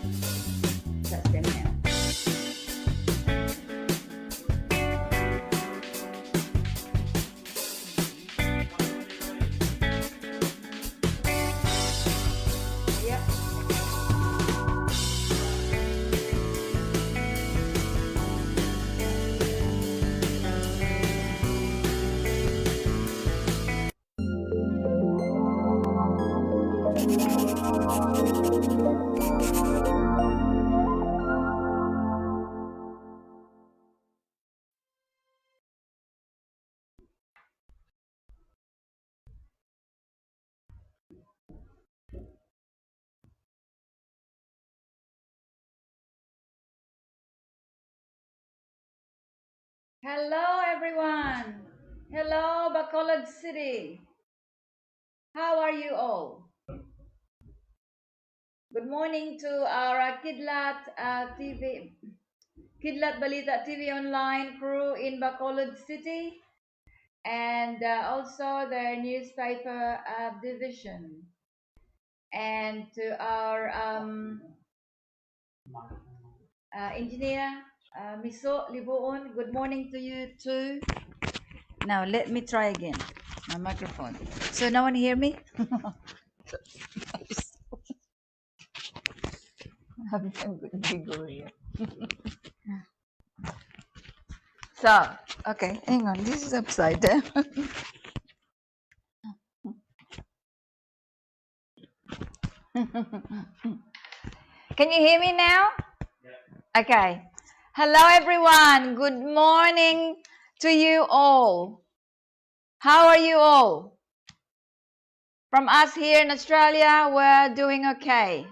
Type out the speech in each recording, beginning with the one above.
That's them now. Yep. Hello, everyone. Hello, Bacolod City. How are you all? Good morning to our Kidlat Balita TV online crew in Bacolod City, and also their newspaper division, and to our engineer Miso Libuon. Good morning to you too. Now let me try again my microphone. So no one hear me? I'm good here. So okay, hang on. This is upside down. Can you hear me now? Okay. Hello, everyone. Good morning to you all. How are you all? From us here in Australia, we're doing okay.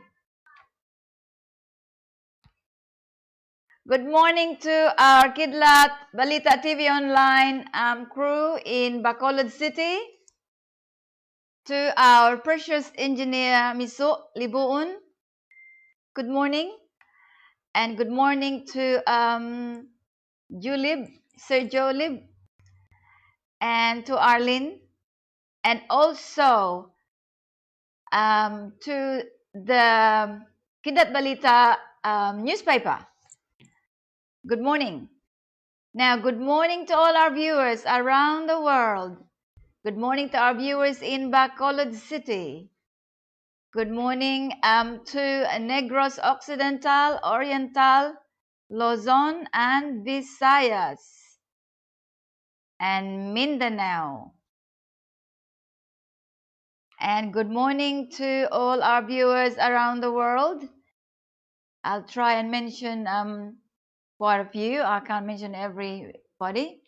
Good morning to our Kidlat Balita TV online crew in Bacolod City. To our precious engineer, Miso Libuon. Good morning. And good morning to Julib, Sir Jolib, and to Arlene, and also to the Kidat Balita newspaper. Good morning. Now, good morning to all our viewers around the world. Good morning to our viewers in Bacolod City. Good morning to Negros Occidental, Oriental, Luzon, and Visayas, and Mindanao. And good morning to all our viewers around the world. I'll try and mention quite a few. I can't mention everybody.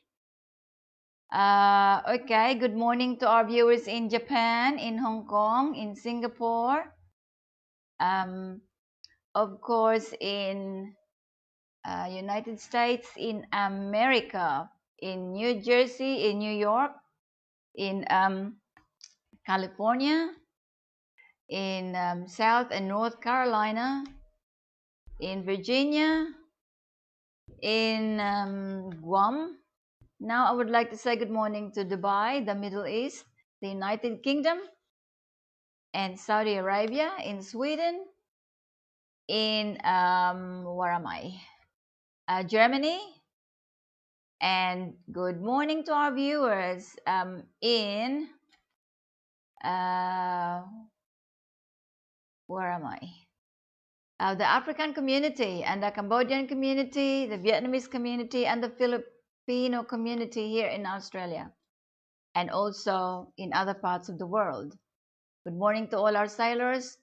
Okay, good morning to our viewers in Japan, in Hong Kong, in Singapore, of course in United States, in America, in New Jersey, in New York, in California, in South and North Carolina, in Virginia, in Guam. Now I would like to say good morning to Dubai, the Middle East, the United Kingdom, and Saudi Arabia, in Sweden, in where am I? Germany. And good morning to our viewers in where am I? The African community and the Cambodian community, the Vietnamese community, and the Filipino community here in Australia, and also in other parts of the world. Good morning to all our sailors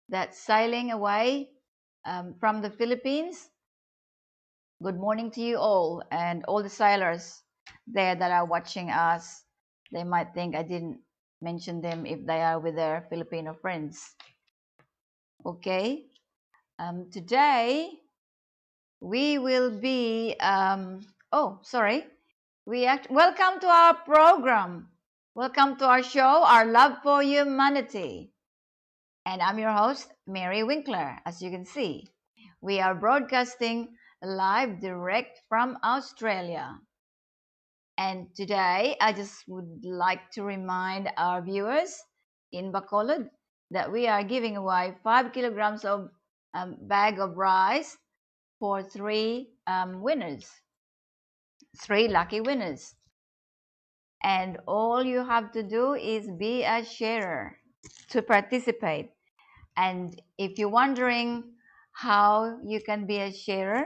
that's sailing away from the Philippines. Good morning to you all, and all the sailors there that are watching us. They might think I didn't mention them if they are with their Filipino friends. Okay, today we will be welcome to our program. Welcome to our show, Our Love for Humanity. And I'm your host, Mary Winkler. As you can see, we are broadcasting live direct from Australia. And today, I just would like to remind our viewers in Bacolod that we are giving away 5 kilograms of bag of rice for three winners, three lucky winners. And all you have to do is be a sharer to participate. And if you're wondering how you can be a sharer,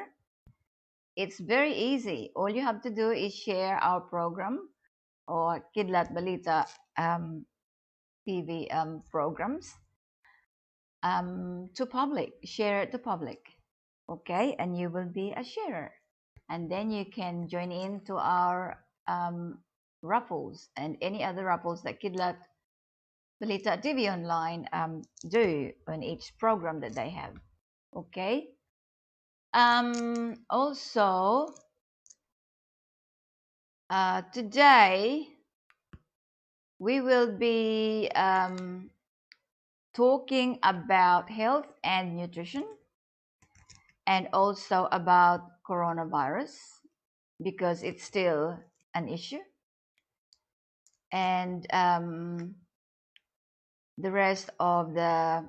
it's very easy. All you have to do is share our program or Kidlat Balita TV programs to public. Share it to public, okay? And you will be a sharer. And then you can join in to our raffles and any other raffles that Kidlat Balita TV Online do on each program that they have, okay? Also, today we will be talking about health and nutrition and also about coronavirus because it's still an issue. And the rest of the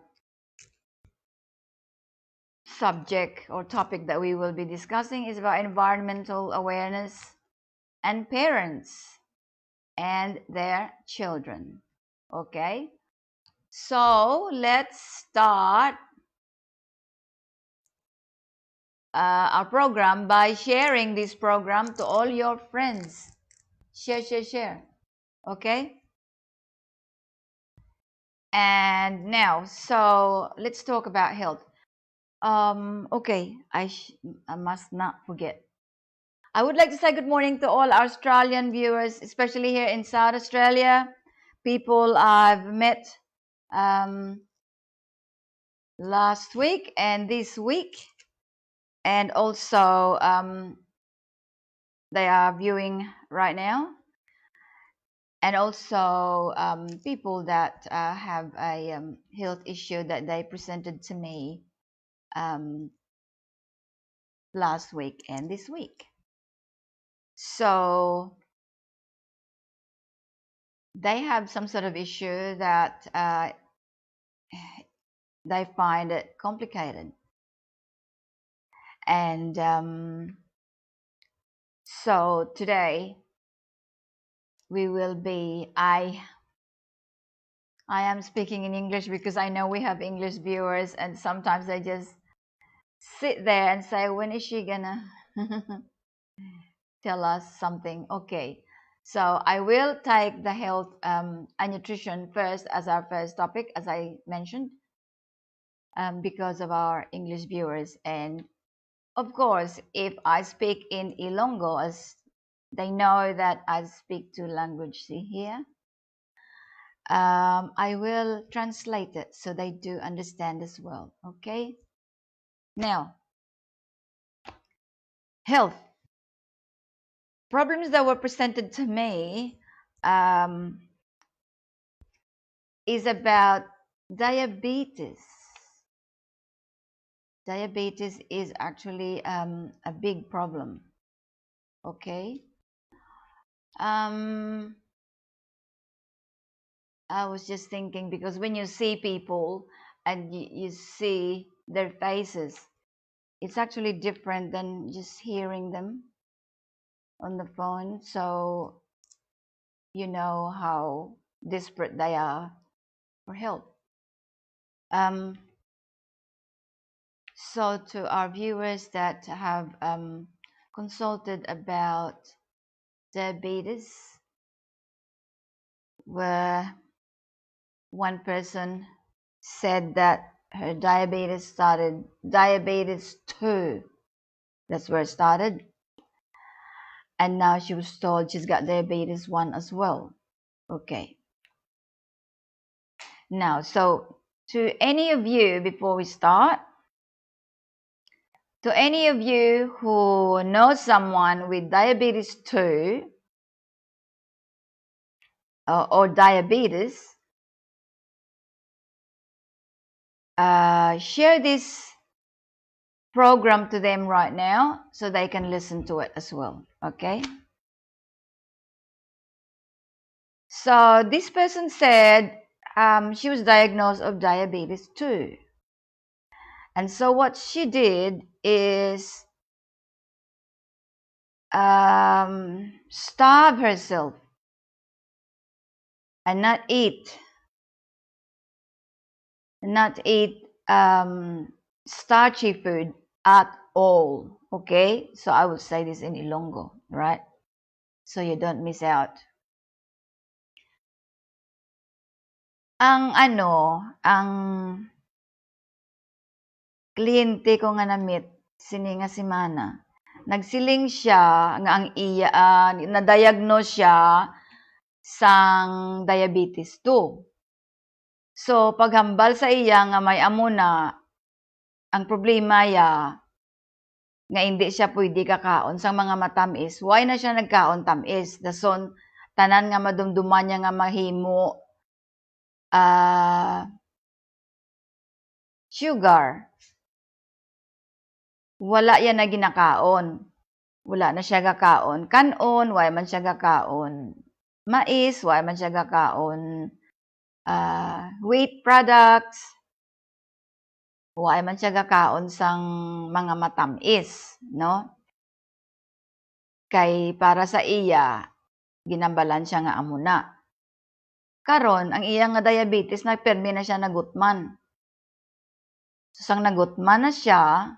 subject or topic that we will be discussing is about environmental awareness and parents and their children. Okay, so let's start our program by sharing this program to all your friends. Share. Okay, and now, so let's talk about health. Okay, I must not forget. I would like to say good morning to all our Australian viewers, especially here in South Australia. People I've met last week and this week, and also they are viewing right now, and also people that have a health issue that they presented to me last week and this week. So they have some sort of issue that they find it complicated. And so today we will be, I am speaking in English because I know we have English viewers, and sometimes they just sit there and say, when is she gonna tell us something? Okay, so I will take the health and nutrition first as our first topic, as I mentioned, because of our English viewers. And of course, if I speak in Ilongo, as they know that I speak two languages here, I will translate it so they do understand as well. Okay. Now, health problems that were presented to me is about diabetes. Diabetes is actually a big problem. Okay. I was just thinking, because when you see people and you see their faces, it's actually different than just hearing them on the phone. So you know how desperate they are for help. So to our viewers that have consulted about diabetes, where one person said that her diabetes started, diabetes 2, that's where it started, and now she was told she's got diabetes 1 as well. Okay, now, so to any of you, before we start, to any of you who know someone with diabetes 2 or diabetes, share this program to them right now so they can listen to it as well. Okay, so this person said she was diagnosed of diabetes 2, And so what she did is starve herself and not eat starchy food at all. Okay, so I will say this in Ilonggo, right? So you don't miss out. Ang kliyente ko nga na-meet sini nga si Mana. Nagsiling siya nga ang iya na-diagnose siya sang diabetes 2. So paghambal sa iya nga may amo na, ang problema ya nga hindi siya pwede kakaon sang mga matamis. Why na siya nagkaon tamis? Dason tanan nga madumduman niya nga mahimo sugar. Wala yan na ginakaon. Wala na siya gakaon. Kanon, why man siya gakaon. Mais, why man siya gakaon. Wheat products, why man siya gakaon sang mga matamis, no? Kay para sa iya, ginambalan siya nga amuna. Karon ang iya nga diabetes nagpermi na siya nagutman. So, sang nagutman na siya,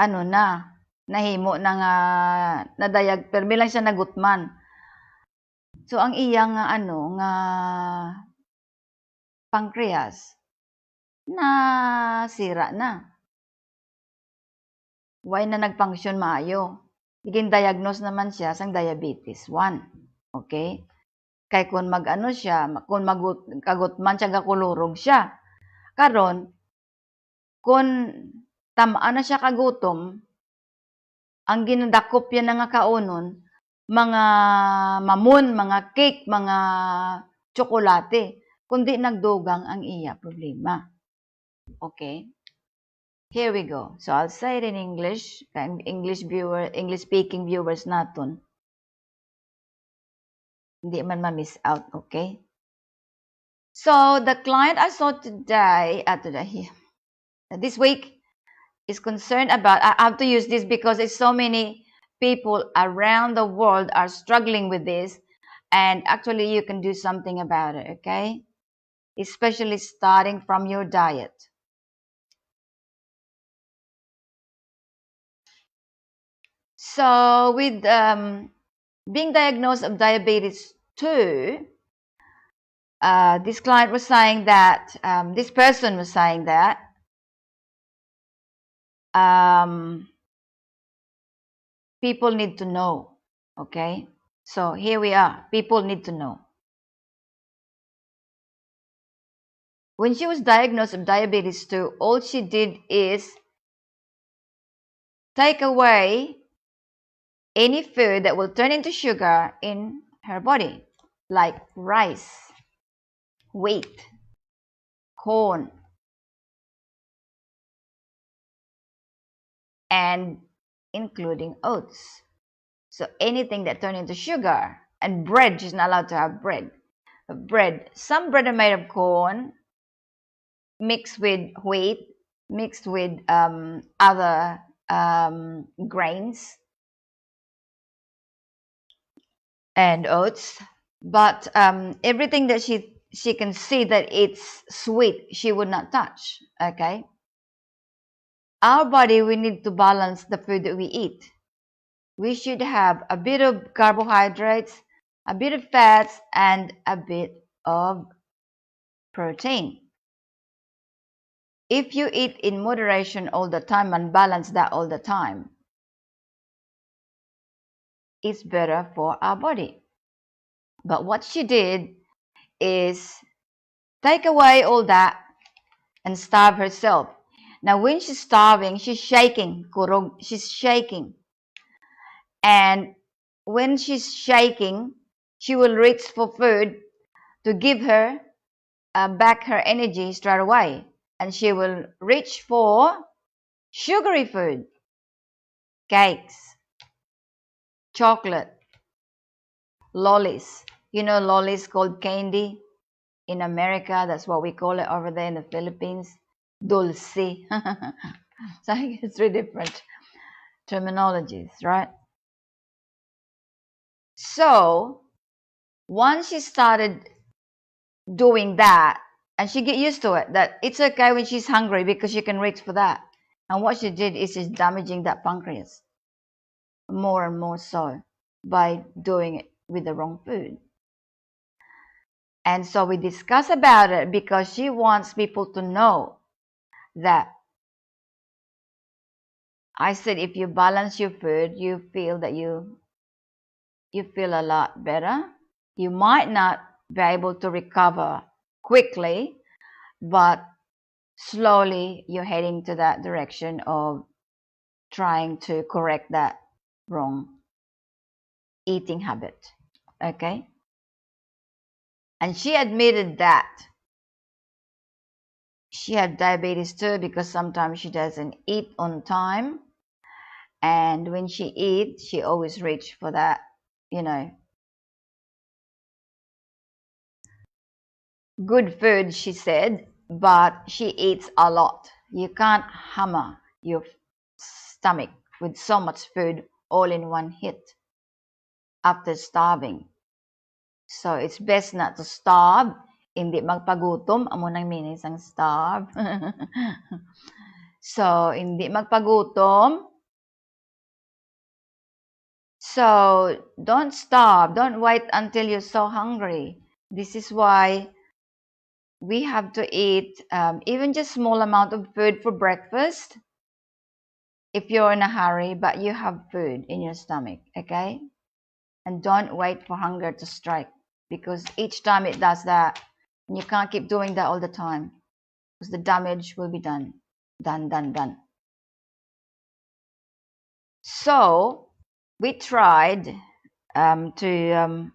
nahimo na nga permi lang siya nagutman. So ang iya nga nga pancreas na sira na. Why na nagfunction maayo? Igin-diagnose naman siya sang diabetes 1. Okay? Kay kung kung kagutman siya gakulurog siya. Karon, kung tamaan na siya kagutom, ang ginadakop yan na nga kaunon, mga mamon, mga cake, mga tsokolate, kundi nagdugang ang iya problema. Okay? Here we go. So I'll say it in English. English-speaking viewers naton. Hindi man ma-miss out, okay? So the client I saw this week is concerned about, I have to use this because it's so many people around the world are struggling with this, and actually you can do something about it, okay? Especially starting from your diet. So with being diagnosed of diabetes 2, this client was saying that, this person was saying that people need to know, okay? So here we are, people need to know. When she was diagnosed with diabetes 2, all she did is take away any food that will turn into sugar in her body, like rice, wheat, corn, and including oats. So anything that turns into sugar, and bread, she's not allowed to have bread. Some bread are made of corn, mixed with wheat, mixed with other grains and oats, but everything that she can see that it's sweet, she would not touch. Okay, our body, we need to balance the food that we eat. We should have a bit of carbohydrates, a bit of fats, and a bit of protein. If you eat in moderation all the time and balance that all the time, it's better for our body. But what she did is take away all that and starve herself. Now when she's starving, she's shaking. She's shaking. And when she's shaking, she will reach for food to give her back her energy straight away. And she will reach for sugary food, cakes, chocolate, lollies. You know, lollies called candy in America. That's what we call it over there in the Philippines. dulce. So I guess 3 different terminologies, right? So once she started doing that, and she get used to it, that it's okay when she's hungry because she can reach for that. And what she did is she's damaging that pancreas more and more so by doing it with the wrong food. And so we discuss about it because she wants people to know that I said if you balance your food, you feel that you feel a lot better. You might not be able to recover quickly, but slowly you're heading to that direction of trying to correct that wrong eating habit. Okay? And she admitted that she had diabetes too because sometimes she doesn't eat on time. And when she eats, she always reach for that, you know, good food, she said, but she eats a lot. You can't hammer your stomach with so much food all in one hit after starving. So it's best not to starve, hindi magpagutom, amo nang meaning ang starve. So hindi magpagutom. So don't starve, don't wait until you're so hungry. This is why we have to eat even just small amount of food for breakfast if you're in a hurry, but you have food in your stomach, okay? And don't wait for hunger to strike, because each time it does that, and you can't keep doing that all the time because the damage will be done. So we tried to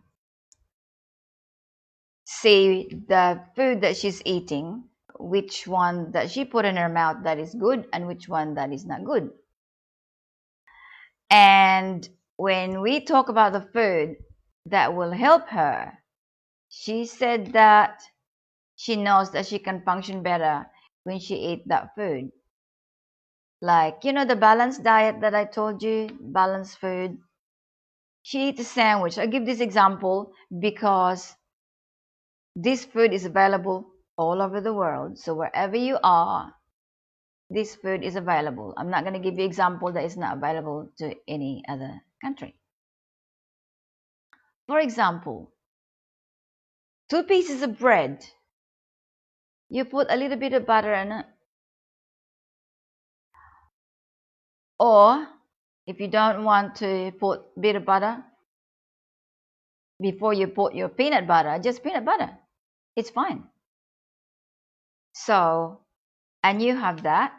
see the food that she's eating, which one that she put in her mouth that is good and which one that is not good. And when we talk about the food that will help her, she said that she knows that she can function better when she eats that food. Like, you know, the balanced diet that I told you, balanced food. She eats a sandwich. I give this example because this food is available all over the world. So wherever you are, this food is available. I'm not going to give you an example that is not available to any other country. For example, 2 pieces of bread. You put a little bit of butter in it. Or if you don't want to put a bit of butter, before you put your peanut butter, just peanut butter. It's fine. So, and you have that.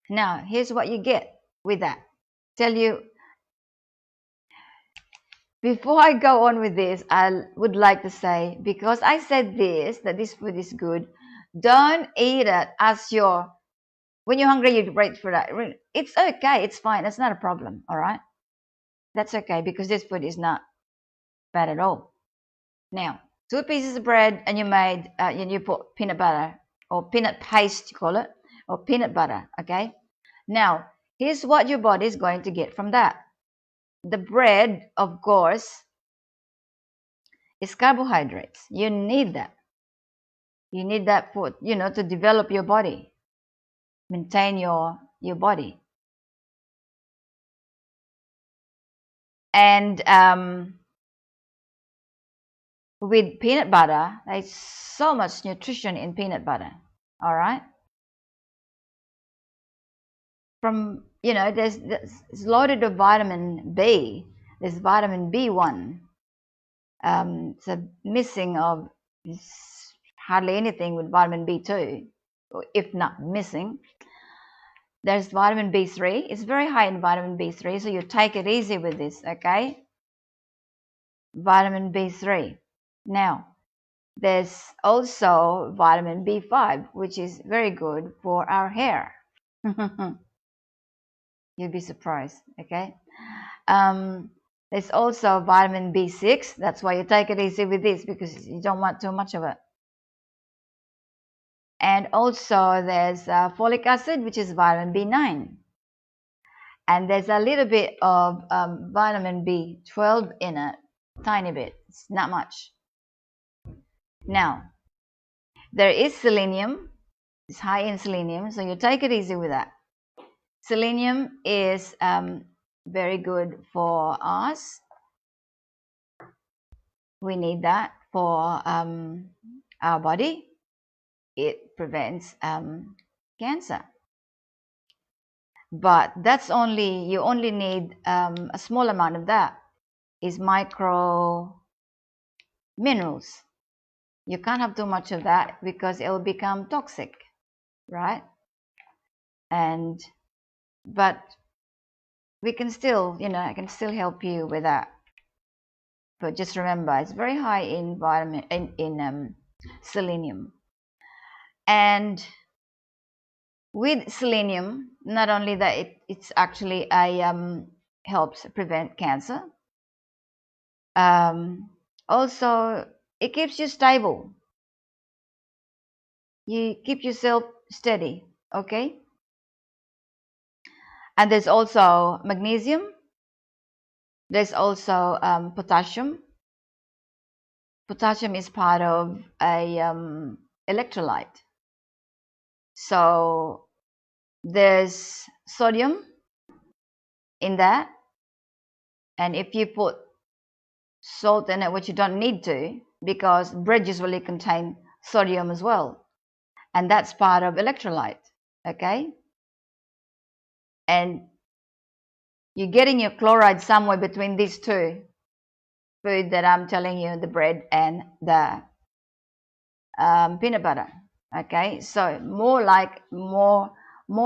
Now, here's what you get with that. Tell you, before I go on with this, I would like to say, because I said this, that this food is good, don't eat it as your, when you're hungry, you wait for that. It's okay. It's fine. That's not a problem. All right. That's okay because this food is not bad at all. Now, 2 pieces of bread and you put peanut butter or peanut paste, you call it, or peanut butter, okay? Now, here's what your body is going to get from that. The bread, of course, is carbohydrates. You need that. You need that food, to develop your body, maintain your body. And with peanut butter, there's so much nutrition in peanut butter, all right? From, there's it's loaded with vitamin B. There's vitamin B1. It's a missing of hardly anything with vitamin B2, if not missing. There's vitamin B3. It's very high in vitamin B3, so you take it easy with this, okay? Vitamin B3. Now, there's also vitamin B5, which is very good for our hair. You'll be surprised, okay? There's also vitamin B6. That's why you take it easy with this, because you don't want too much of it. And also there's folic acid, which is vitamin B9. And there's a little bit of vitamin B12 in it, tiny bit, it's not much. Now, there is selenium, it's high in selenium, so you take it easy with that. Selenium is very good for us. We need that for our body. It prevents cancer. But that's only, you only need a small amount of that is micro minerals. You can't have too much of that because it will become toxic, right? And but we can still, I can still help you with that. But just remember, it's very high in vitamin in selenium. And with selenium, not only that it's actually helps prevent cancer. Also, it keeps you stable. You keep yourself steady, okay? And there's also magnesium. There's also potassium. Potassium is part of a electrolyte. So there's sodium in that. And if you put salt in it, which you don't need to, because bread usually contain sodium as well. And that's part of electrolyte, okay? And you're getting your chloride somewhere between these two food that I'm telling you, the bread and the peanut butter, okay? So more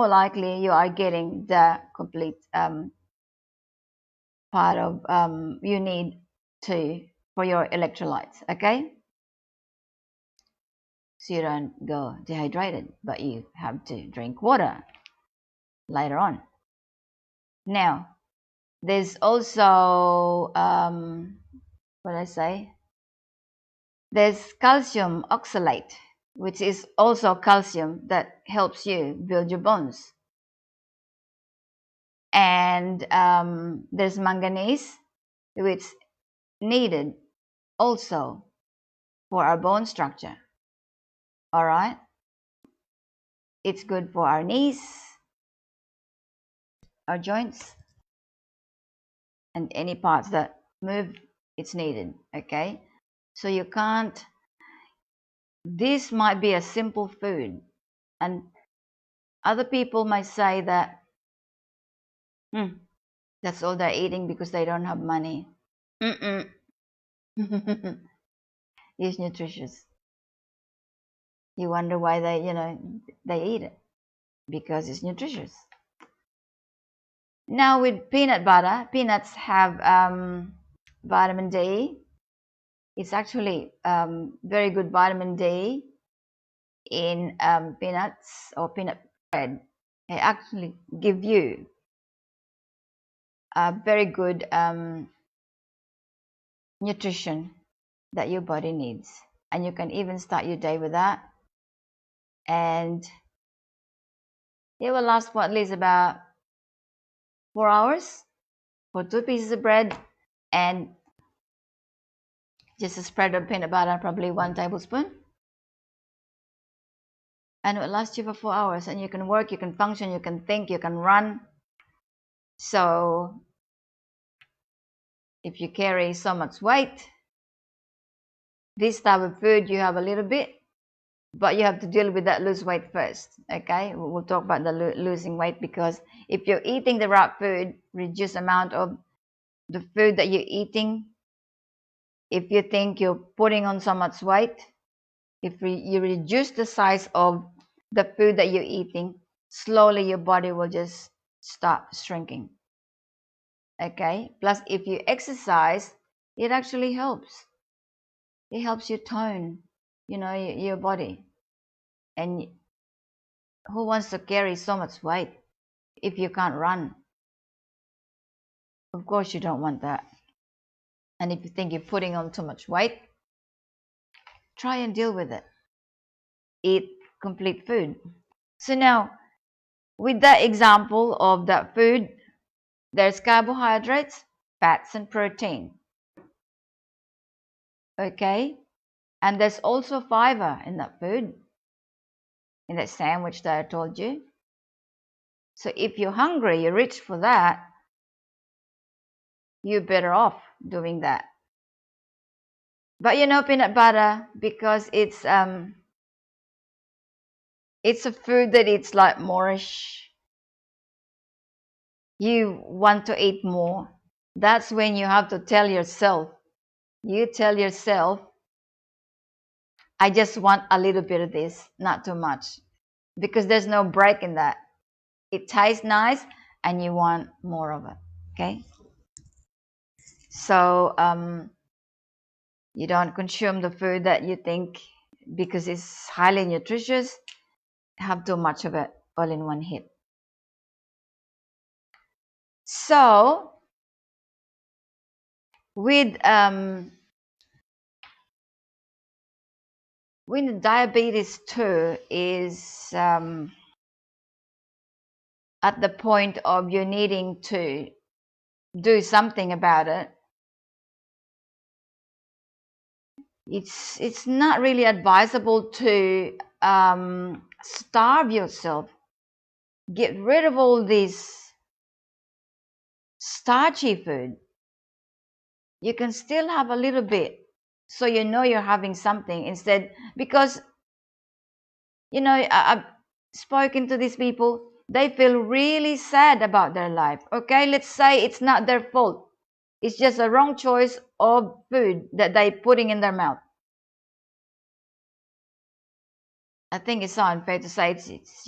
likely you are getting the complete part of you need for your electrolytes, okay? So you don't go dehydrated, but you have to drink water later on. Now, there's also what I say? There's calcium oxalate, which is also calcium that helps you build your bones. And there's manganese, which is needed also for our bone structure. All right? It's good for our knees, our joints, and any parts that move, it's needed, okay? So you can't, this might be a simple food, and other people might say that that's all they're eating because they don't have money. It's nutritious. You wonder why they eat it, because it's nutritious. Now with peanut butter, peanuts have vitamin D. It's actually very good vitamin D in peanuts or peanut bread. They actually give you a very good nutrition that your body needs. And you can even start your day with that. And it will last for at least about 4 hours for 2 pieces of bread and just a spread of peanut butter, probably 1 tablespoon. And it will last you for 4 hours. And you can work, you can function, you can think, you can run. So if you carry so much weight, this type of food you have a little bit, but you have to deal with that lose weight first, okay? We'll talk about the losing weight, because if you're eating the right food, reduce amount of the food that you're eating. If you think you're putting on so much weight, if you reduce the size of the food that you're eating, slowly your body will just start shrinking, okay? Plus, if you exercise, it actually helps. It helps you tone, your body. And who wants to carry so much weight if you can't run? Of course you don't want that. And if you think you're putting on too much weight, try and deal with it. Eat complete food. So now, with that example of that food, there's carbohydrates, fats, and protein. Okay? And there's also fiber in that food, in that sandwich that I told you. So if you're hungry, you reach for that, you're better off doing that. But peanut butter, because it's a food that it's like moreish. You want to eat more. That's when you have to tell yourself. You tell yourself, I just want a little bit of this, not too much. Because there's no break in that. It tastes nice and you want more of it. Okay? So you don't consume the food that you think, because it's highly nutritious, have too much of it all in one hit. So with diabetes too is at the point of you needing to do something about it. It's not really advisable to starve yourself. Get rid of all this starchy food. You can still have a little bit, so you know you're having something instead. Because I've spoken to these people. They feel really sad about their life. Okay, let's say it's not their fault. It's just a wrong choice of food that they're putting in their mouth. I think it's unfair to say it's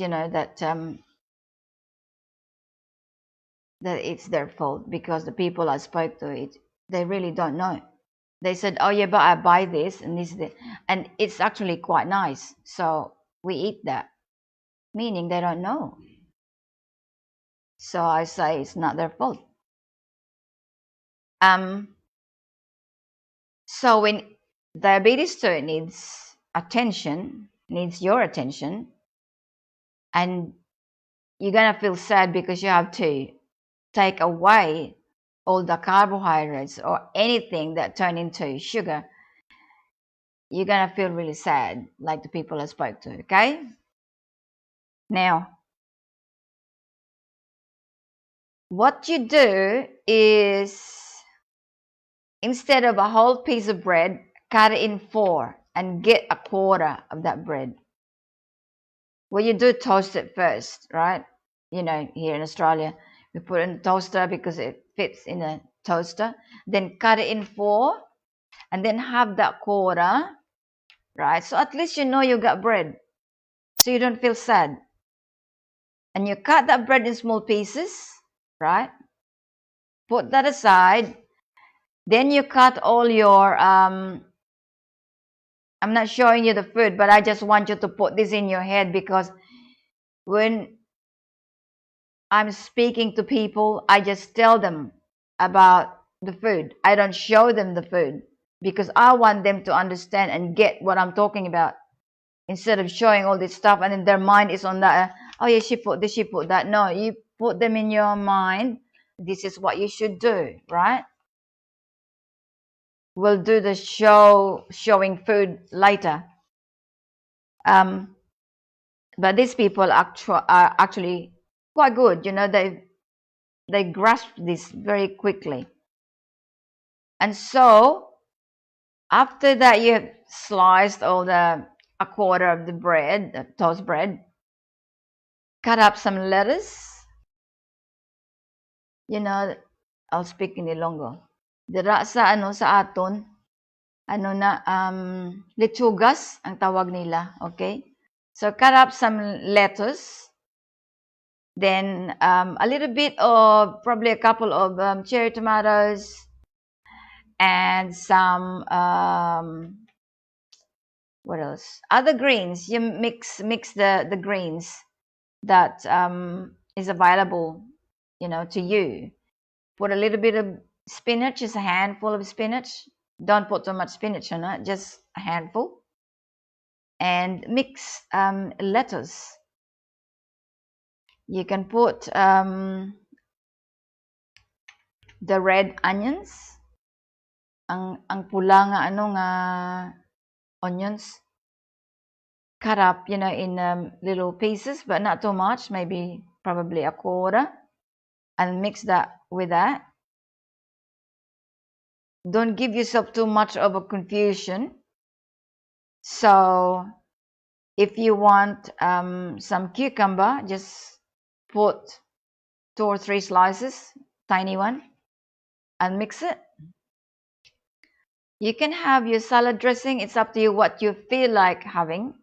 that it's their fault, because the people I spoke to, they really don't know. They said, oh yeah, but I buy this and this, and it's actually quite nice, so we eat that, meaning they don't know. So I say it's not their fault. So when diabetes too needs attention, needs your attention, and you're gonna feel sad because you have to take away all the carbohydrates or anything that turn into sugar, you're gonna feel really sad, like the people I spoke to. Okay, now what you do is, instead of a whole piece of bread, cut it in 4 and get a quarter of that bread. Well, you do toast it first, right? Here in Australia, we put it in the toaster because it fits in a toaster. Then cut it in 4 and then have that quarter, right? So at least you got bread, so you don't feel sad. And you cut that bread in small pieces, right? Put that aside. Then you cut all your I'm not showing you the food, but I just want you to put this in your head, because when I'm speaking to people, I just tell them about the food. I don't show them the food, because I want them to understand and get what I'm talking about, instead of showing all this stuff and then their mind is on that. Oh yeah, she put this, she put that. No, you put them in your mind. This is what you should do, right? We'll do the showing food later. But these people are actually quite good. They grasp this very quickly. And so after that, you have sliced a quarter of the bread, the toast bread. Cut up some lettuce. I'll speak in Ilonggo. Dira sa aton, lechugas ang tawag nila, okay? So cut up some lettuce, then a little bit of, probably a couple of cherry tomatoes, and some what else? Other greens. You mix the greens that is available, to you. Put a little bit of spinach, just a handful of spinach. Don't put too much spinach on it, just a handful. and mix lettuce. You can put the red onions, ang pula nga onions, cut up, in little pieces, but not too much, maybe probably a quarter, and mix that with that. Don't give yourself too much of a confusion. So if you want some cucumber, just put 2 or 3 slices, tiny one, and mix it. You can have your salad dressing. It's up to you what you feel like having,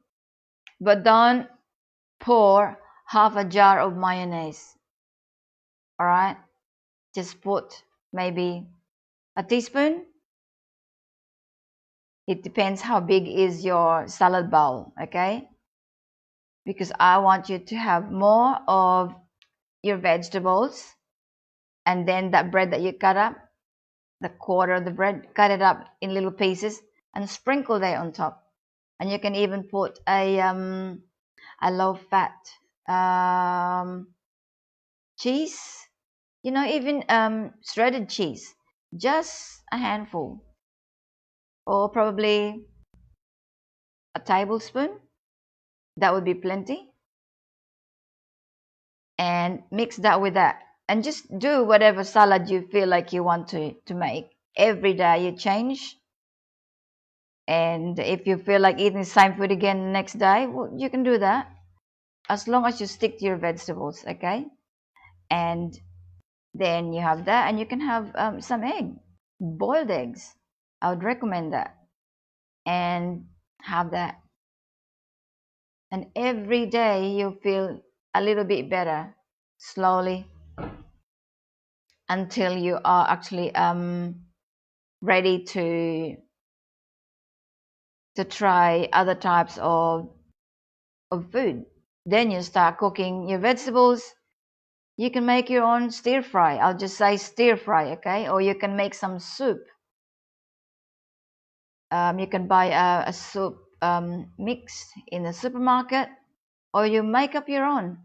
but don't pour half a jar of mayonnaise. All right, just put maybe a teaspoon. It depends how big is your salad bowl, okay? Because I want you to have more of your vegetables, and then that bread that you cut up, the quarter of the bread, cut it up in little pieces and sprinkle that on top. And you can even put a low fat cheese, even shredded cheese, just a handful, or probably a tablespoon. That would be plenty. And mix that with that, and just do whatever salad you feel like you want to make. Every day you change, and if you feel like eating the same food again the next day, well, you can do that, as long as you stick to your vegetables, okay? And then you have that, and you can have some boiled eggs. I would recommend that, and have that. And every day you feel a little bit better, slowly, until you are actually ready to try other types of food. Then you start cooking your vegetables. You can make your own stir fry. I'll just say stir fry, okay? Or you can make some soup. You can buy a soup mix in the supermarket, or you make up your own.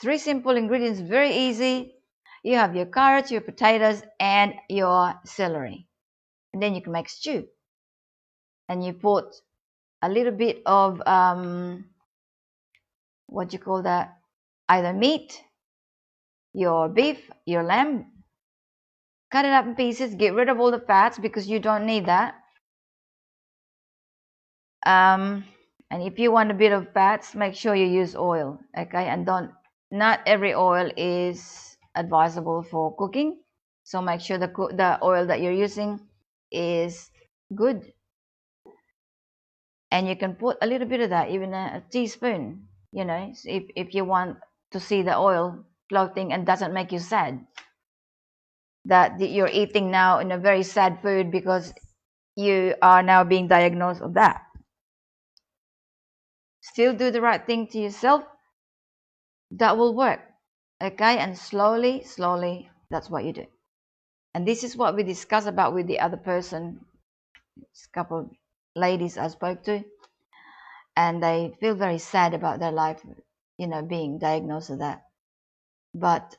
3 simple ingredients, very easy. You have your carrots, your potatoes, and your celery. And then you can make stew. And you put a little bit of what you call that, either meat, your beef, your lamb. Cut it up in pieces, get rid of all the fats because you don't need that. And if you want a bit of fats, make sure you use oil, okay? And not every oil is advisable for cooking, so make sure the oil that you're using is good. And you can put a little bit of that, even a teaspoon, if you want to see the oil floating and doesn't make you sad that you're eating now in a very sad food because you are now being diagnosed of that. Still do the right thing to yourself. That will work, okay? And slowly, that's what you do. And this is what we discussed about with the other person, this couple of ladies I spoke to, and they feel very sad about their life, being diagnosed with that. But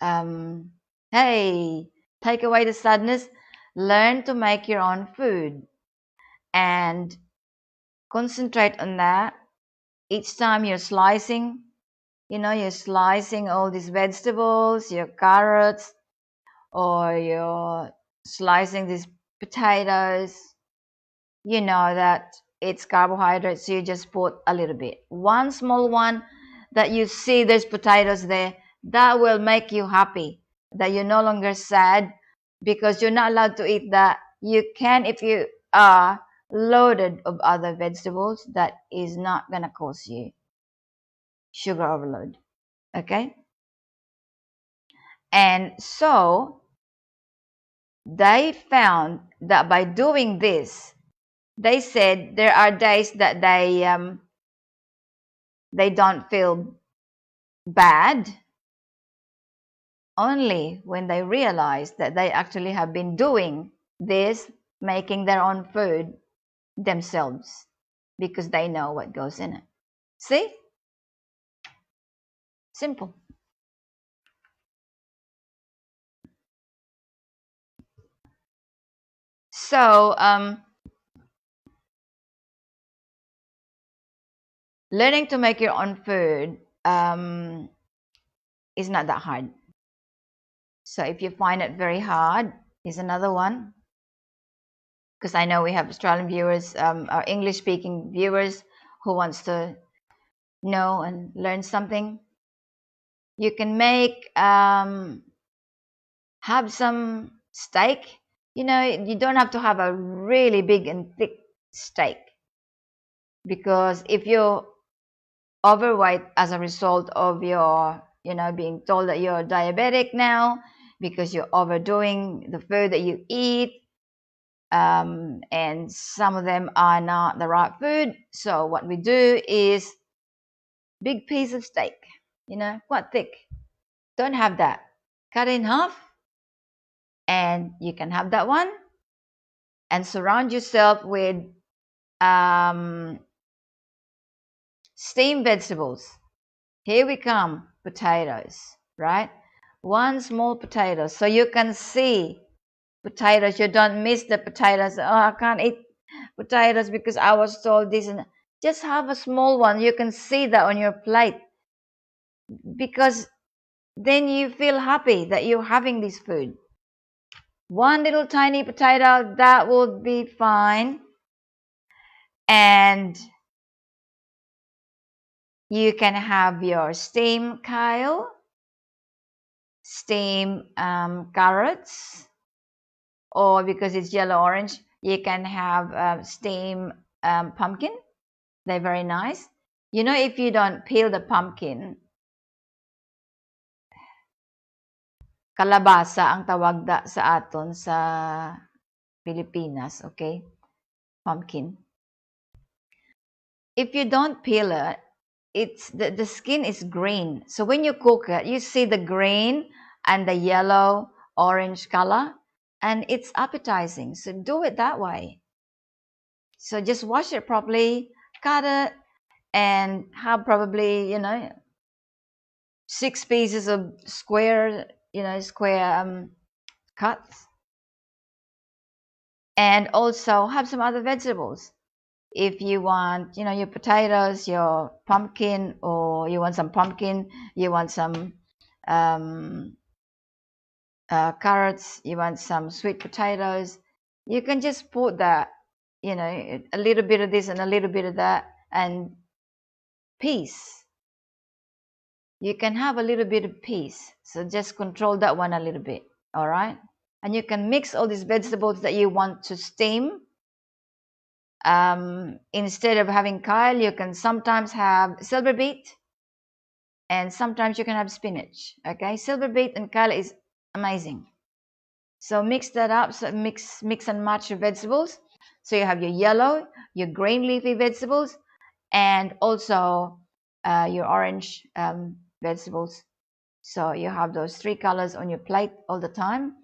hey, take away the sadness, learn to make your own food, and concentrate on that. Each time you're slicing, you're slicing all these vegetables, your carrots, or you're slicing these potatoes, you know that it's carbohydrates, so you just put a little bit. One small one that you see there's potatoes there, that will make you happy, that you're no longer sad because you're not allowed to eat that. You can if you are loaded of other vegetables. That is not going to cause you sugar overload, okay? And so they found that by doing this, they said there are days that they don't feel bad, only when they realize that they actually have been doing this, making their own food themselves, because they know what goes in it. See? Simple. So, learning to make your own food is not that hard. So if you find it very hard, is another one. Because I know we have Australian viewers, or English-speaking viewers who wants to know and learn something. You can make have some steak. You know, you don't have to have a really big and thick steak, because if you're overweight as a result of your, being told that you're diabetic now because you're overdoing the food that you eat, and some of them are not the right food. So what we do is big piece of steak, quite thick. Don't have that. Cut it in half, and you can have that one, and surround yourself with um, steamed vegetables. Here we come, potatoes, right? One small potato, so you can see potatoes. You don't miss the potatoes. Oh, I can't eat potatoes because I was told this. And just have a small one. You can see that on your plate, because then you feel happy that you're having this food. One little tiny potato, that would be fine. And you can have your steamed kale, steamed carrots, or because it's yellow orange, you can have steamed pumpkin. They're very nice. If you don't peel the pumpkin, kalabasa ang tawag sa aton sa Pilipinas, okay? Pumpkin. If you don't peel it, it's the skin is green. So when you cook it, you see the green and the yellow, orange color, and it's appetizing. So do it that way. So just wash it properly, cut it, and have probably 6 pieces of square cuts, and also have some other vegetables. If you want, your potatoes, your pumpkin, or you want some pumpkin, you want some carrots, you want some sweet potatoes, you can just put that, a little bit of this and a little bit of that, and peas. You can have a little bit of peas. So just control that one a little bit, all right? And you can mix all these vegetables that you want to steam. Instead of having kale, you can sometimes have silver beet, and sometimes you can have spinach. Okay, silver beet and kale is amazing. So mix that up. So mix and match your vegetables. So you have your yellow, your green leafy vegetables, and also your orange vegetables. So you have those 3 colors on your plate all the time.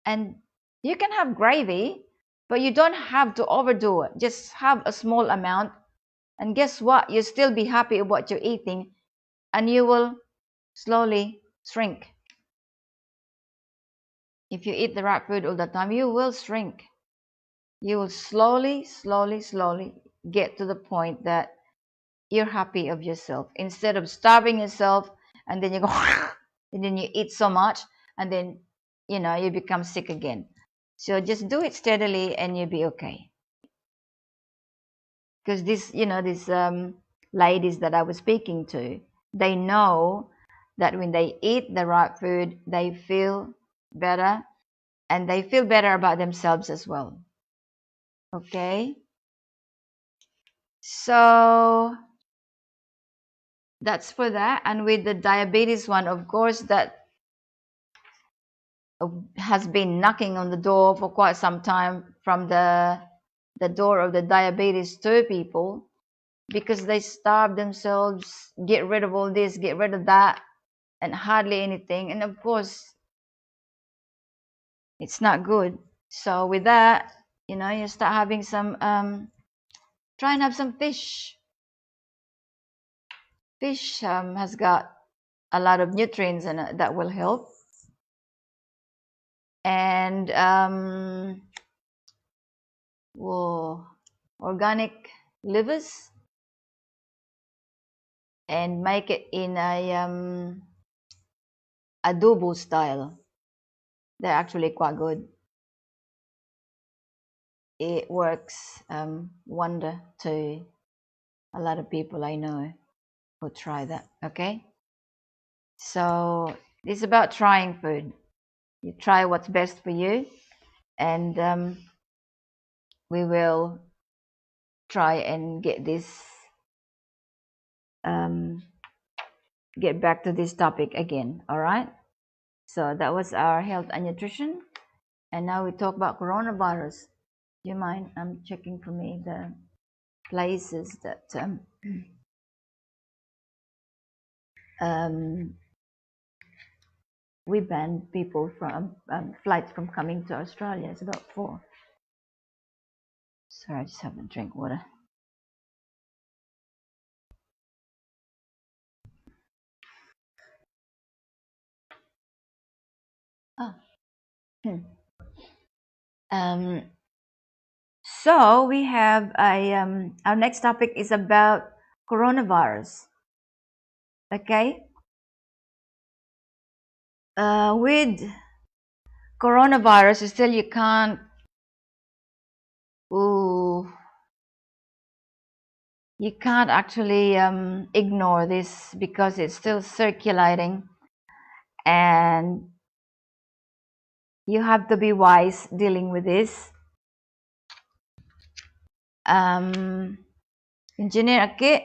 And you can have gravy, but you don't have to overdo it. Just have a small amount. And guess what? You'll still be happy with what you're eating, and you will slowly shrink. If you eat the right food all the time, you will shrink. You will slowly, slowly, slowly get to the point that you're happy of yourself. Instead of starving yourself, and then you go, and then you eat so much, and then, you become sick again. So just do it steadily, and you'll be okay. Because these ladies that I was speaking to, they know that when they eat the right food, they feel better, and they feel better about themselves as well. Okay? So that's for that. And with the diabetes one, of course, that has been knocking on the door for quite some time, from the door of the diabetes 2 people, because they starve themselves, get rid of all this, get rid of that, and hardly anything. And of course, it's not good. So with that, you start having some try and have some fish. Fish has got a lot of nutrients in it that will help. And organic livers, and make it in a adobo style. They're actually quite good. It works wonder to a lot of people I know who try that. Okay, so it's about trying food. You try what's best for you, and we will try and get back to this topic again. All right, so that was our health and nutrition, and now we talk about coronavirus. Do you mind? I'm checking for me the places that we banned people from flights from coming to Australia. It's about 4. Sorry, I just have a drink water. Oh. So we have our next topic is about coronavirus. Okay. With coronavirus, still you can't. You can't actually ignore this because it's still circulating, and you have to be wise dealing with this. Engineer Ake.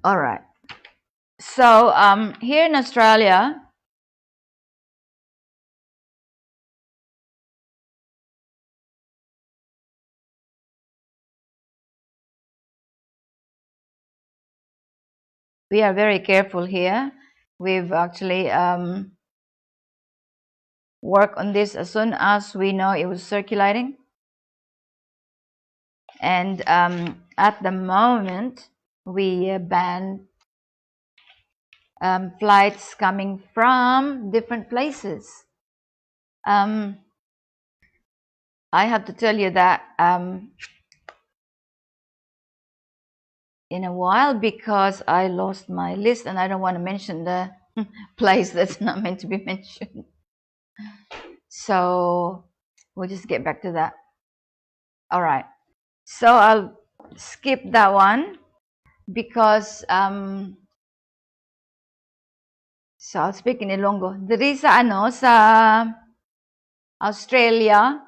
All right. So here in Australia, we are very careful here. We've actually worked on this as soon as we know it was circulating. And at the moment, we ban flights coming from different places. I have to tell you that in a while, because I lost my list and I don't want to mention the place that's not meant to be mentioned. So we'll just get back to that. All right. So I'll skip that one because so I'll speak in Ilonggo. Diri sa sa Australia,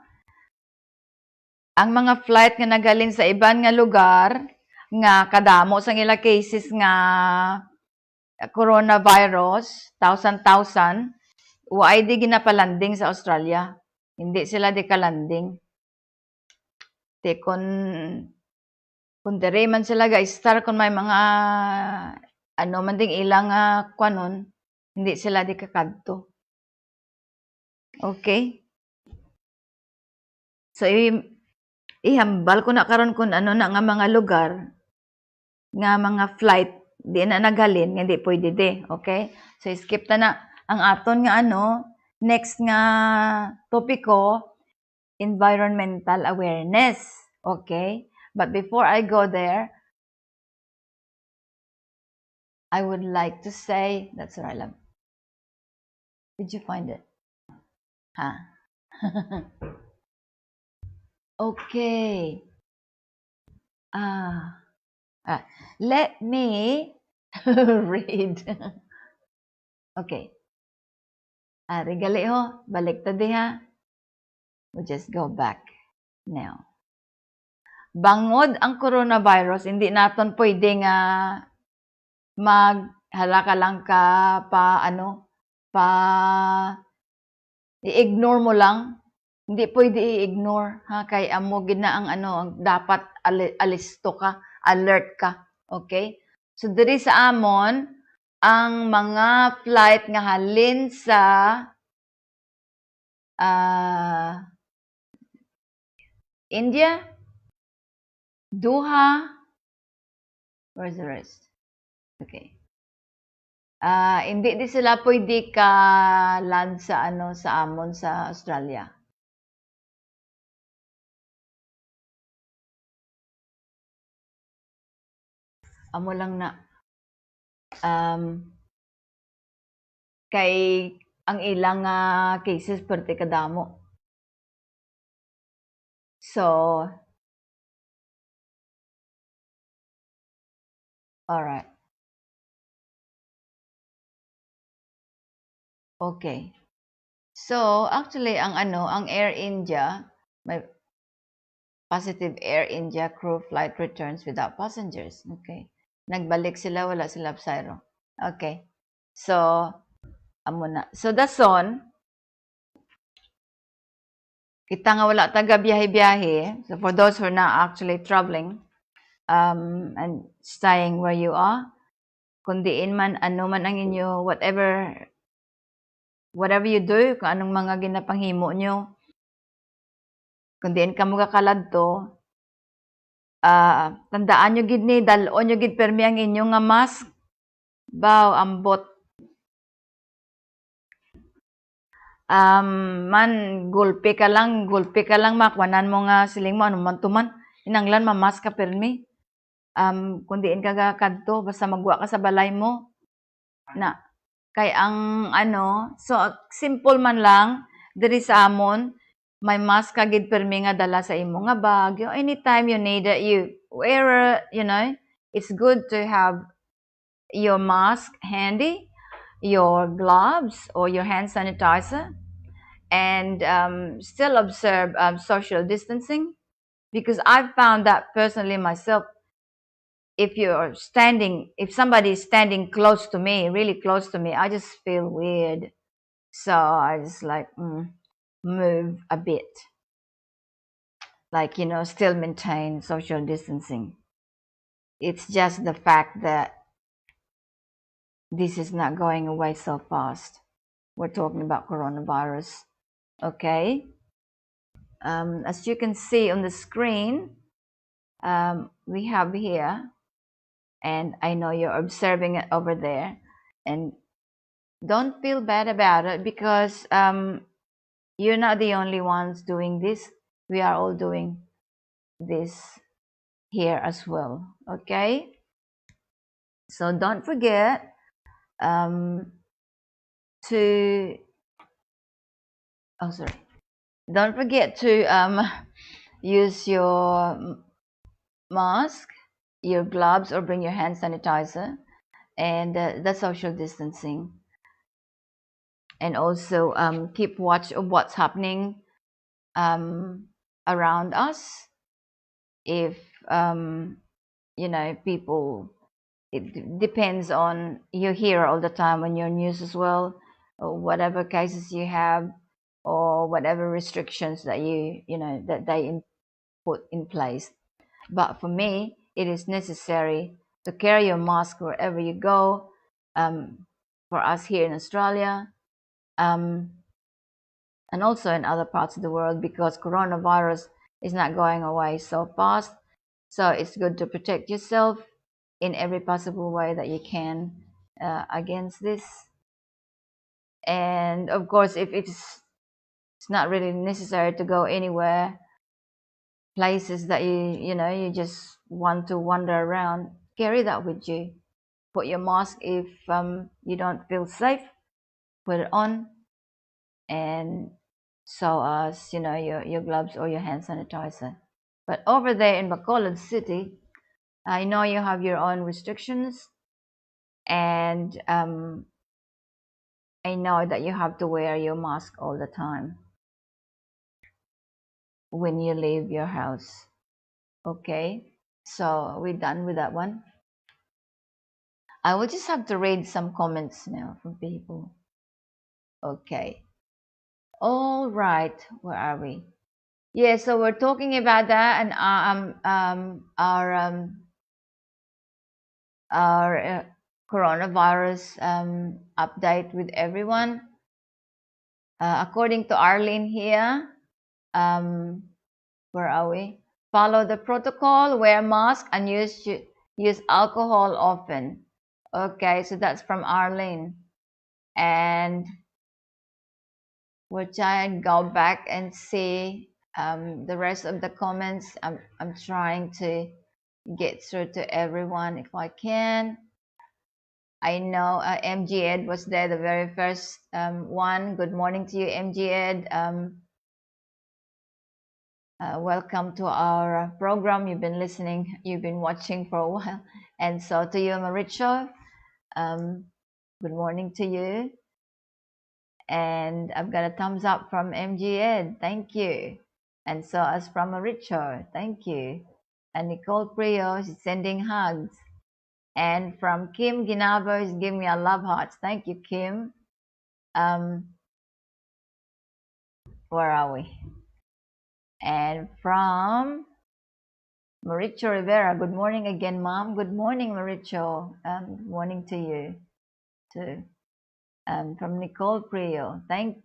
ang mga flight nga nagalin sa iban nga lugar nga kadamo sa ila cases nga coronavirus, 1,000, wa di ginapalanding sa Australia. Hindi sila di kalanding. Te kun dere man sila ga-star kung may mga ano man ding ilang kwanon, hindi sila di kakadto. Okay? So ihambal ko na karon kun ano na nga mga lugar nga mga flight di na nagalin nga di pwede di. Okay? So skip na ang aton nga next nga topiko, environmental awareness. Okay? But before I go there, I would like to say, that's what I love. Did you find it? Huh? Okay. Let me read. Okay. Regali ho, balik ta diha. We'll just go back now. Bangod ang coronavirus, hindi naton pwede nga maghalaka lang ka pa pa i-ignore mo lang. Hindi pwede i-ignore ha kay amo gid na ang ano ang dapat alisto ka, alert ka, okay? So diri sa amon ang mga flight nga halin sa India, Doha, where's the rest? Okay. Hindi di sila pwede ka land sa ano sa amon sa Australia. Amo lang na um, kay ang ilang cases perte kadamo. So, all right. Okay. So, actually ang ano, ang Air India, may positive Air India crew flight returns without passengers. Okay. Nagbalik sila, wala sila zero. Okay. So, amo na. So, dason, kita nga wala taga biyahe-biyahe. So, for those who are not actually traveling and staying where you are, kundiin man, ano man ang inyo, whatever you do, kung anong mga ginapanghimo nyo, kundiin ka mga kaladto, tandaan nyo gid ni, dalon nyo gid permi ang inyong nga mask, baw, ambot. Man, gulpi ka lang, makwanan mo nga siling mo, anuman tuman, inanglan mamask ka permi. Kundiin ka kadto, basta magwa ka sa balay mo, na, kay ang ano, so simple man lang, diri sa amon, may mask ka gid permi nga dala sa imo nga bag. Anytime you need it, you wear it, you know. It's good to have your mask handy, your gloves or your hand sanitizer, and still observe social distancing, because I've found that personally myself. If somebody is standing close to me, really close to me, I just feel weird. So I just like move a bit, like, still maintain social distancing. It's just the fact that this is not going away so fast. We're talking about coronavirus, okay? As you can see on the screen, we have here, and I know you're observing it over there, and don't feel bad about it, because you're not the only ones doing this. We are all doing this here as well, okay? So don't forget to don't forget to use your mask, your gloves, or bring your hand sanitizer, and the social distancing, and also keep watch of what's happening around us. If people, it depends on, you hear all the time on your news as well, or whatever cases you have, or whatever restrictions that that they put in place. But for me, it is necessary to carry your mask wherever you go. For us here in Australia, and also in other parts of the world, because coronavirus is not going away so fast. So it's good to protect yourself in every possible way that you can against this. And of course, if it's not really necessary to go anywhere, places that you just want to wander around, carry that with you. Put your mask if you don't feel safe, put it on, and so as your gloves or your hand sanitizer. But over there in Bacolod City, I know you have your own restrictions, and I know that you have to wear your mask all the time when you leave your house. Okay, so we're done with that one. I will just have to read some comments now from people. Okay. All right. Where are we? Yeah, so we're talking about that, and our coronavirus update with everyone. According to Arlene here, um, where are we? Follow the protocol, wear mask, and use alcohol often. Okay, so that's from Arlene, and we'll try and go back and see the rest of the comments. I'm trying to get through to everyone if I can. I know MG Ed was there, the very first one. Good morning to you, MG Ed. Welcome to our program. You've been listening, you've been watching for a while. And so to you, Maricho, good morning to you. And I've got a thumbs up from MG Ed. Thank you. And so as from Maricho, thank you. And Nicole Prio is sending hugs. And from Kim Ginabo is giving me a love hearts. Thank you, Kim. Where are we? And from Maricho Rivera, good morning again, Mom. Good morning, Maricho. Good morning to you, too. From Nicole Prio, thank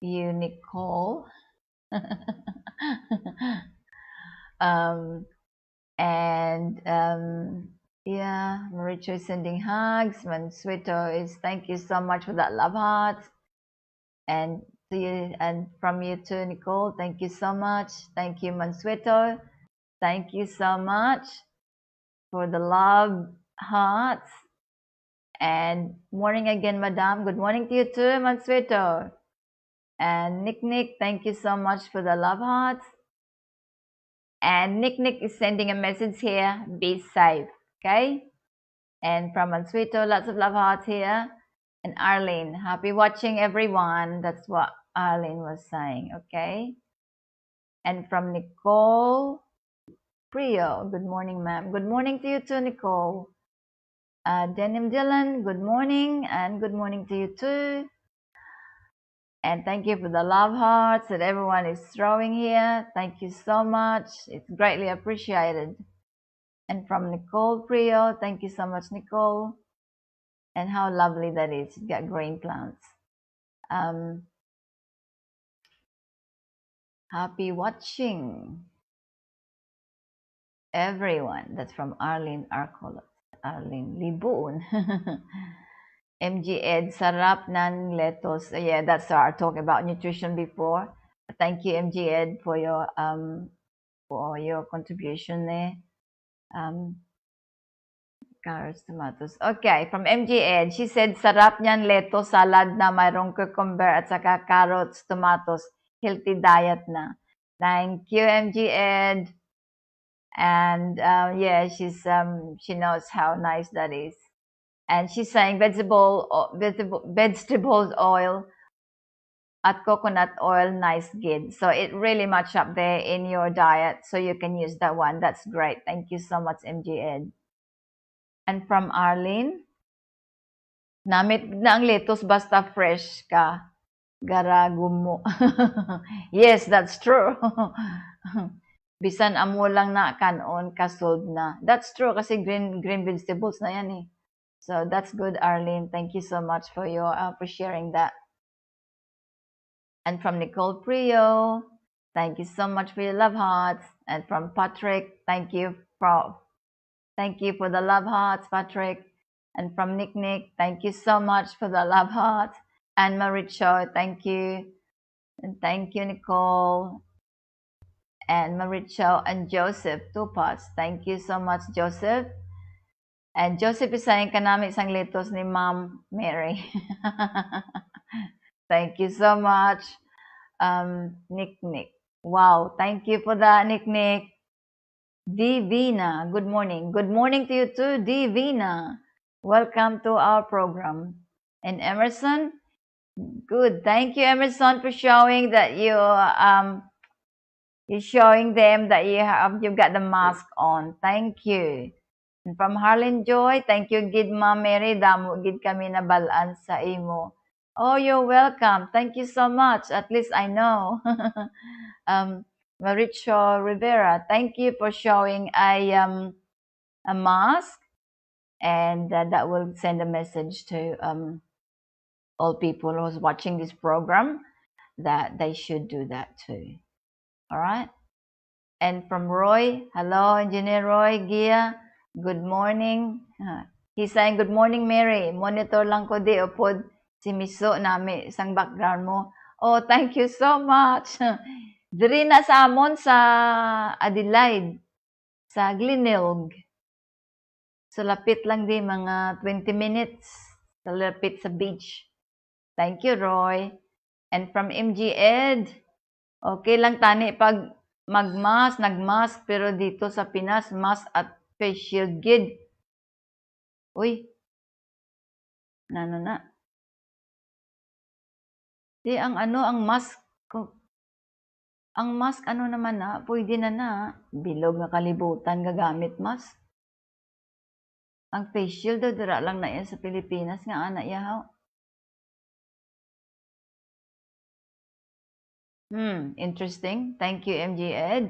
you, Nicole. And yeah, Maricho is sending hugs. Mansueto is thank you so much for that love heart. And to you, and from you too, Nicole, thank you so much. Thank you, Mansueto. Thank you so much for the love hearts. And morning again, Madam. Good morning to you too, Mansueto. And Nick, thank you so much for the love hearts. And Nick is sending a message here. Be safe, okay? And from Mansueto, lots of love hearts here. And Arlene, happy watching everyone. That's what Arlene was saying, okay? And from Nicole Prio, good morning, ma'am. Good morning to you too, Nicole. Denim Dylan, good morning, and good morning to you too. And thank you for the love hearts that everyone is throwing here. Thank you so much. It's greatly appreciated. And from Nicole Prio, thank you so much, Nicole. And how lovely that is. You've got green plants. Happy watching, everyone. That's from Arlene Arcola. Arlene Libun. MG Ed, sarap ng lettuce. Yeah, that's our talk about nutrition before. Thank you, MG Ed, for your contribution there. Carrots, tomatoes. Okay, from MG Ed, she said, sarap niyan lettuce salad na mayroong cucumber at saka carrots, tomatoes. Healthy diet na. Thank you, MG Ed. And yeah, she knows how nice that is. And she's saying vegetables oil at coconut oil, nice gid. So it really much up there in your diet. So you can use that one. That's great. Thank you so much, MG Ed. And from Arlene, namit na ang lettuce basta fresh ka. Garagumo. Yes, that's true. Bisan amo lang na kanon kasold na. That's true kasi green vegetables na yan eh. So that's good, Arlene. Thank you so much for sharing that. And from Nicole Prio, thank you so much for your love hearts. And from Patrick, thank you for the love hearts, Patrick. And from Nick, thank you so much for the love hearts. And Maricho, thank you. And thank you, Nicole. And Maricho and Joseph, two parts. Thank you so much, Joseph. And Joseph is saying, kanami isang lettuce ni Mom Mary. Thank you so much, Nick. Wow, thank you for that, Nick. Divina, good morning. Good morning to you too, Divina. Welcome to our program. And Emerson, good. Thank you, Emerson, for showing that you're showing them that you've got the mask on. Thank you. And from Harlan Joy, thank you, Gid Ma'am Mary. Damo gid kami nabalaan sa imo Oh, you're welcome. Thank you so much. At least I know. Mauricio Rivera, thank you for showing a mask, and that will send a message to all people who's watching this program that they should do that too. All right. And from Roy, hello, Engineer Roy Gia. Good morning. He's saying, good morning, Mary. Monitor lang ko di upod si Miso nami isang background mo. Oh, thank you so much. Diri na sa amon sa Adelaide, sa Glenelg. So lapit lang di mga 20 minutes. Sa lapit sa beach. Thank you, Roy. And from MG Ed, okay lang tani pag magmask, nagmask, pero dito sa Pinas, mask at face shield gid. Uy, na. Di ang ano, ang mask ano naman na, pwede na. Bilog nga kalibutan gagamit mask. Ang face shield daw dira lang na yan sa Pilipinas nga ana yahaw. Interesting. Thank you, MG Ed.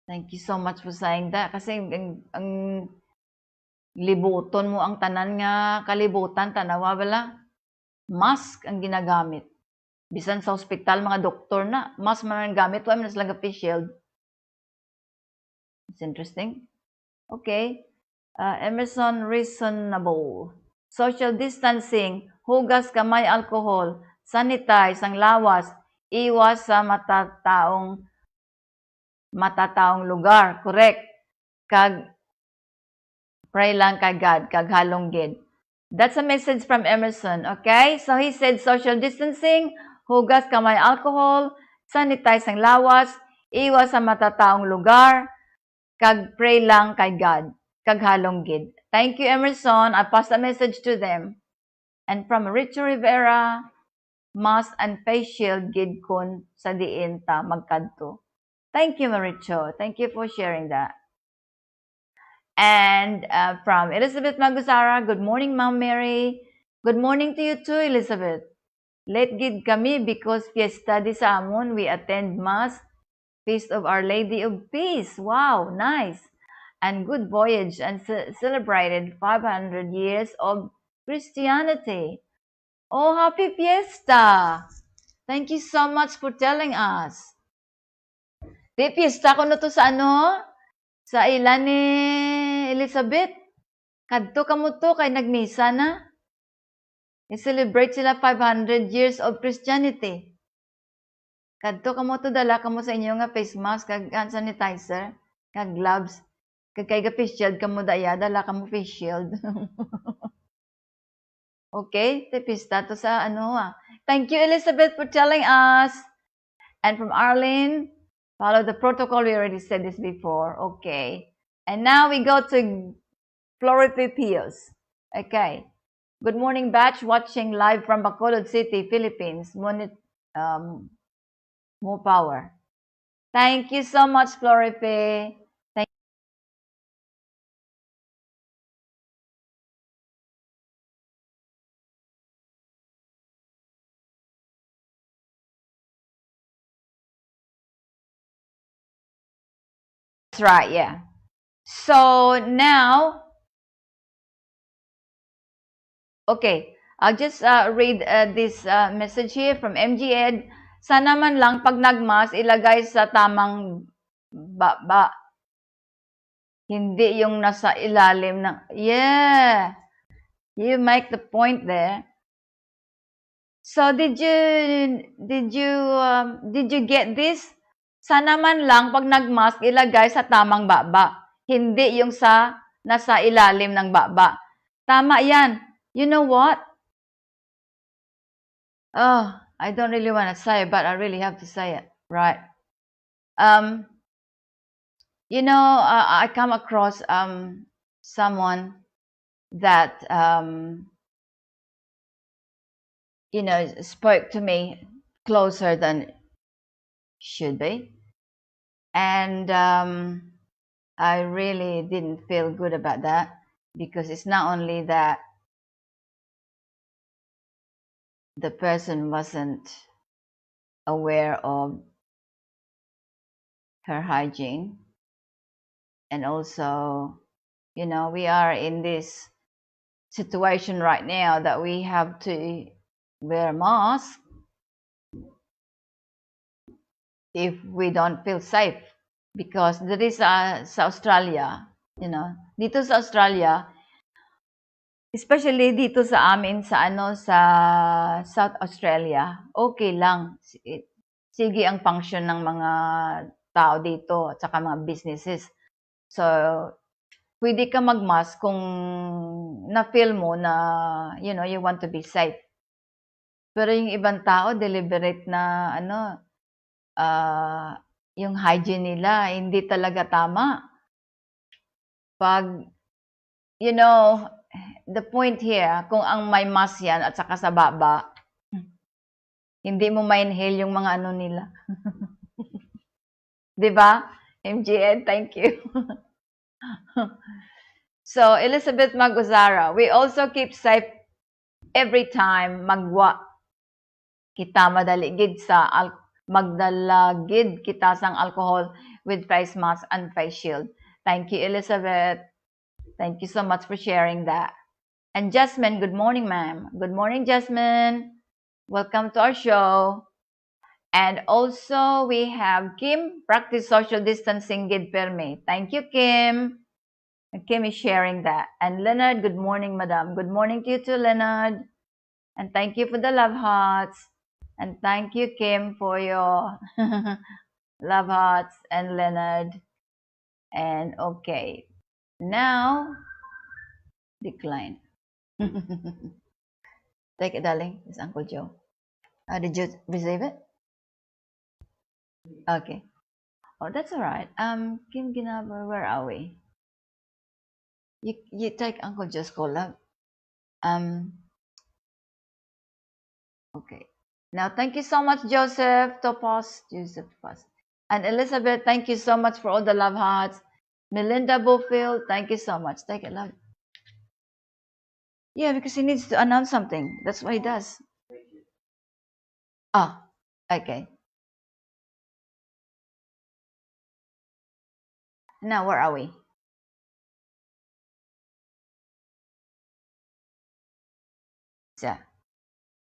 Thank you so much for saying that. Kasi ang libuton mo ang tanan nga kalibutan, tanawa wala. Mask ang ginagamit. Bisan sa ospital, mga doktor na, mask man ang gamit, wala man sila face shield. It's interesting. Okay. Emerson reasonable. Social distancing, hugas kamay alcohol, sanitize ang lawas, iwas sa matataong lugar. Correct. Kag pray lang kay God, kag halong gid. That's a message from Emerson, okay? So he said social distancing, hugas kamay alcohol, sanitize ang lawas, iwas sa matataong lugar, kag pray lang kay God, kag halong gid. Thank you, Emerson. I passed a message to them. And from Richo Rivera, mask and face shield gid kun sa diin ta magkadto. Thank you, Maricho. Thank you for sharing that. And from Elizabeth Magusara, good morning, Ma'am Mary. Good morning to you too, Elizabeth. Late gid kami because fiesta di sa amon. We attend Mass, Feast of Our Lady of Peace. Wow, nice. And good voyage and celebrated 500 years of Christianity. Oh, happy fiesta! Thank you so much for telling us. Di fiesta ko na to sa ano? Sa ilan ni Elizabeth? Kadto kamo to kay nagmisa na. I-celebrate sila 500 years of Christianity. Kadto kamo to dala kamo sa inyo nga face mask kag hand sanitizer, kag gloves. Kag kay face shield kamo daya dala kamo face shield. Okay, tipista to sa ano Thank you, Elizabeth, for telling us. And from Arlene, follow the protocol. We already said this before. Okay. And now we go to Florida Pios. Okay. Good morning, batch. Watching live from Bacolod City, Philippines. More power. Thank you so much, Floripe. That's right, yeah. So now, okay, I'll just read this message here from MG Ed. Sana man lang pag nagmas, ilagay sa tamang baba. Hindi yung nasa ilalim ng, yeah, you make the point there. So did you get this? Sana man lang pag nagmask ilagay sa tamang baba, hindi yung sa nasa ilalim ng baba. Tama 'yan. You know what? Oh, I don't really want to say it, but I really have to say it, right? I come across someone that spoke to me closer than should be, and I really didn't feel good about that, because it's not only that the person wasn't aware of her hygiene. And also, you know, we are in this situation right now that we have to wear masks if we don't feel safe. Because there is sa Australia, you know, dito sa Australia, especially dito sa amin sa sa South Australia, okay lang. Sige ang function ng mga tao dito at saka mga businesses. So, pwede ka mag-mask kung na-feel mo na, you know, you want to be safe. Pero yung ibang tao, deliberate na, yung hygiene nila, hindi talaga tama. Pag, you know, the point here, kung ang may mask yan at saka sa baba, hindi mo ma-inhale yung mga ano nila. Diba? MGN, thank you. So, Elizabeth Maguzara, we also keep safe every time magwa kita madaligid sa magdalagid kita sang alcohol with face mask and face shield. Thank you, Elizabeth. Thank you so much for sharing that. And Jasmine, good morning, ma'am. Good morning, Jasmine. Welcome to our show. And also, we have Kim, practice social distancing gid perme. Thank you, Kim. Kim is sharing that. And Leonard, good morning, madam. Good morning to you too, Leonard. And thank you for the love hearts. And thank you, Kim, for your love hearts and Leonard. And okay, now decline. Take it, darling. It's Uncle Joe. Did you receive it? Okay. Oh, that's all right. Kim Ginaba, where are we? You take Uncle Joe's call, love. Okay. Now, thank you so much, Joseph Topos. And Elizabeth, thank you so much for all the love hearts. Melinda Bofield, thank you so much. Take it, love. Yeah, because he needs to announce something. That's what he does. Ah, okay. Now, where are we? Yeah.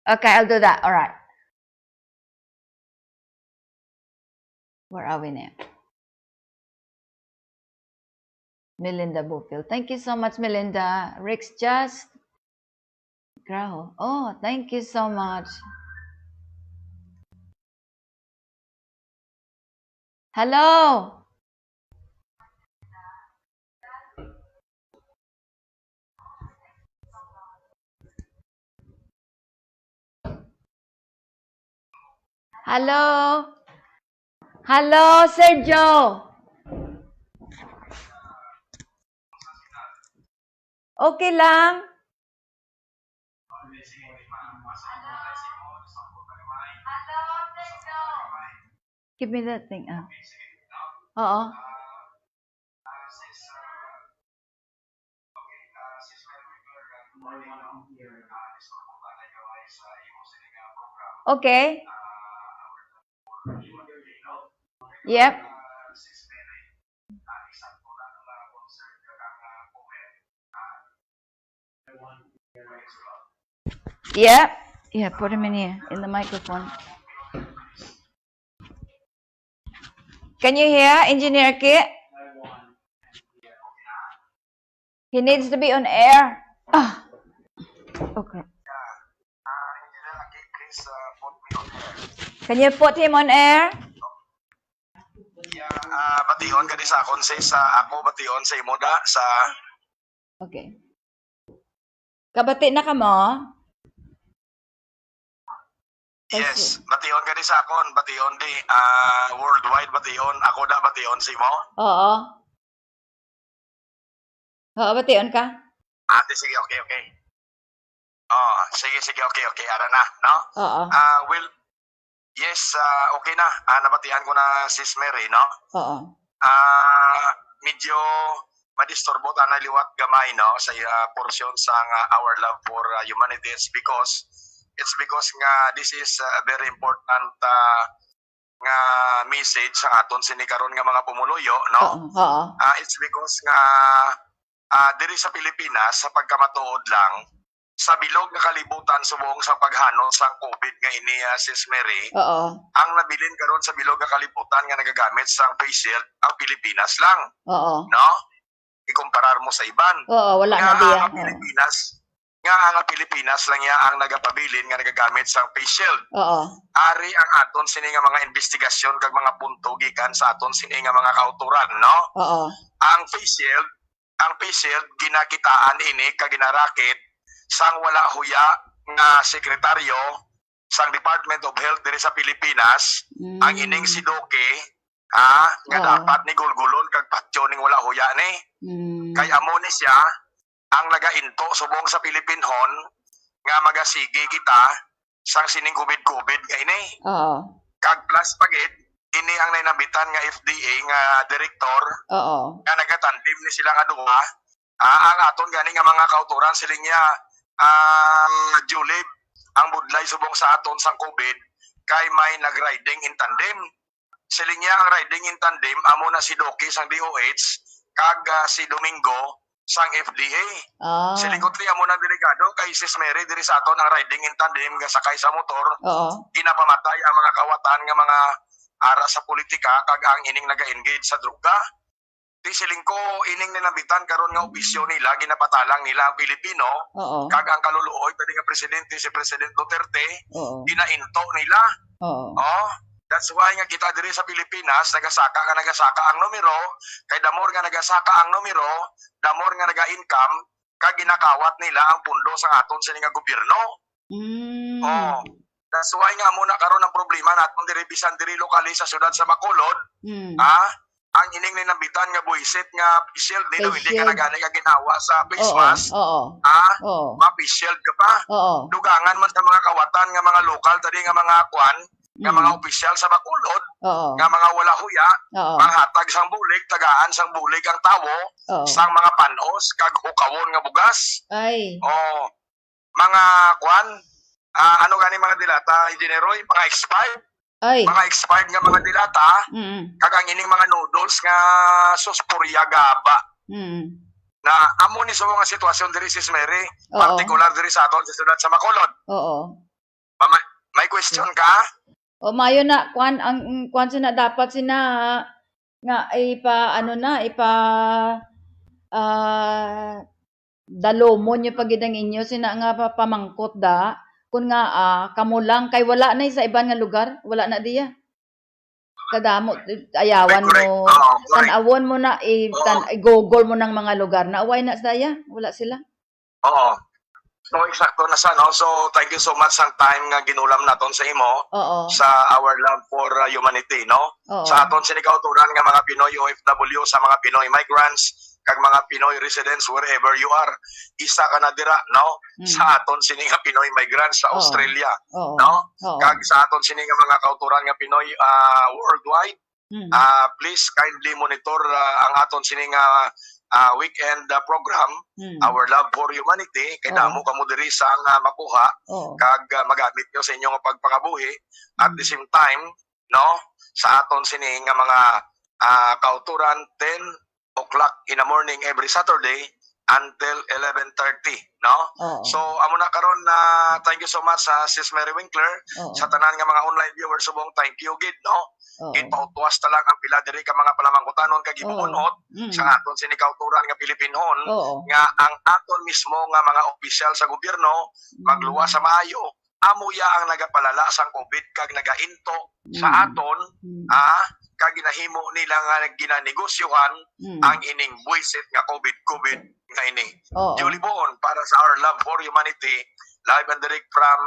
Okay, I'll do that. All right. Where are we now? Melinda Bofield. Thank you so much, Melinda. Rick's just Graho. Oh, thank you so much. Hello. Hello. Hello, Sergio. Okay lang. Give me that thing. Oo. Okay. Yep. Yep. Yeah, put him in here, in the microphone. Can you hear, Engineer Kit? He needs to be on air. Ah. Okay. Can you put him on air? Bation ka di sa akon sa ako bation sa imo da sa Okay. Kabati na ka mo? Yes, bation ka di sa akon, bation di worldwide bation, ako da bation sa imo. Oo. Oo, bation ka? Ate sige, okay. Oh, sige, okay, ara na, no? Oo. Well, yes, okay na. Nabatian ko na sis Mary, no? Oo. Medyo madisturbo ta na liwat gamay, no, sa portion sa our love for humanities because It's because nga this is a very important nga message sa aton sini karon nga mga pumuluyo, no? Oo. It's because nga diri sa Pilipinas sa pagkamatuod lang sa bilog nga kalibutan subong sa paghanon sang COVID nga ini Sis Mary. Oo. Ang nabilin karon sa bilog nga kalibutan nga nagagamit sang face shield ang Pilipinas lang. Oo. No? Ikumparar mo sa iban. Oo, wala nga na diya. ang Pilipinas lang ya ang nagapabilin nga nagagamit sang face shield. Oo. Ari ang aton sini nga mga investigasyon kag mga punto gikan sa aton sini nga mga kauturan, no? Oo. Ang face shield ginakitaan ini kag ginarakit sang wala huya nga sekretaryo sang Department of Health diri sa Pilipinas, ang ining si Doke, nga dapat ni gulgulon kag patyo ning wala huya ni. Kay amo ni siya ang nagainto subong sa Pilipinhon nga magasigi kita sang sining COVID nga ini. Oo. Kag plus pagit ini ang nainabitan nga FDA nga direktor. Oo. Nga nagatandim ni sila nga duha. Ang aton gani nga mga kauturan siling niya julib ang budlay subong sa aton sang COVID kay may nag-riding in tandem. Siling niya ang riding in tandem amo na si Doki sang DOH kag si Domingo sang FDA. Siling ko amo na delikado kay Sis Mary diri sa aton ang riding in tandem nga sakay sa motor. Ginapamatay ang mga kawatan nga mga ara sa politika kag ang ining naga-engage sa droga. Di siling ko ining ninabitan karon nga opisyo nila ginapatalang nila ang Pilipino. Kag ang kaluluoy tadi nga presidente si President Duterte ginainto nila. That's why nga kita diri sa Pilipinas nagasaka ang numero kay damor nga nagasaka ang numero, damor nga naga-income kag ginakawat nila ang pundo sa aton sa nga gobyerno. That's why nga muna karon ang problema naton diri bisan diri lokali sa syudad sa Bacolod. Ang ining ninabitan nga buisit nga shield nilo hindi ka nagani ka ginawa sa face mask. Ma-shield ka pa. Dugangan man sa mga kawatan nga mga lokal tadi nga mga kwan nga mga opisyal sa Bacolod nga mga wala huya manghatag sang bulig tagaan sang bulig ang tawo sang mga panos kag hukawon nga bugas. Mga kwan ano gani mga dilata engineeroy mga expired. Mga expired nga mga dilata kag ang ining mga noodles nga suspurya gaba. Na amo ni sa mga sitwasyon diri Sis Mary, particular diri sa aton sa syudad sa Bacolod. May question ka? Mayo na kwan ang kwan sina dapat sina nga dalomon yung pagidang inyo sina nga pamangkot da kun nga kamo lang kay wala na sa iban nga lugar, wala na diya. Kadamo ayawan mo, tanawon mo na i-google mo ng mga lugar na away na saya, wala sila. So eksakto na sa no. So thank you so much sang time nga ginulam naton sa imo sa our love for humanity, no. Sa aton sinikauturan nga mga Pinoy OFW sa mga Pinoy migrants kag mga Pinoy residents wherever you are, isa ka na dira, no? Sa aton sini nga Pinoy migrants sa Australia, no? Kag sa aton sini nga mga kauturan nga Pinoy worldwide, please kindly monitor ang aton sini nga weekend program, Our Love for Humanity, kay damo kamo diri sa makuha kag magamit nyo sa inyong pagpakabuhi. At the same time, no, sa aton sini nga mga kauturan 10 o'clock in the morning every Saturday until 11:30, no? So amo na karon na thank you so much sa Sis Mary Winkler sa tanan nga mga online viewers subong thank you gid, no? Gid pautwas ta lang ang pila diri ka mga palamangkutanon kag gibuunot sa aton sini kauturan nga Pilipinhon nga ang aton mismo nga mga opisyal sa gobyerno magluwas sa maayo. Amuya ang nagapalala sang COVID kag nagainto sa aton kag ginahimo nila nga ginanegosyohan ang ining buisit nga COVID nga ini. Julie Bon para sa Our Love for Humanity, live and direct from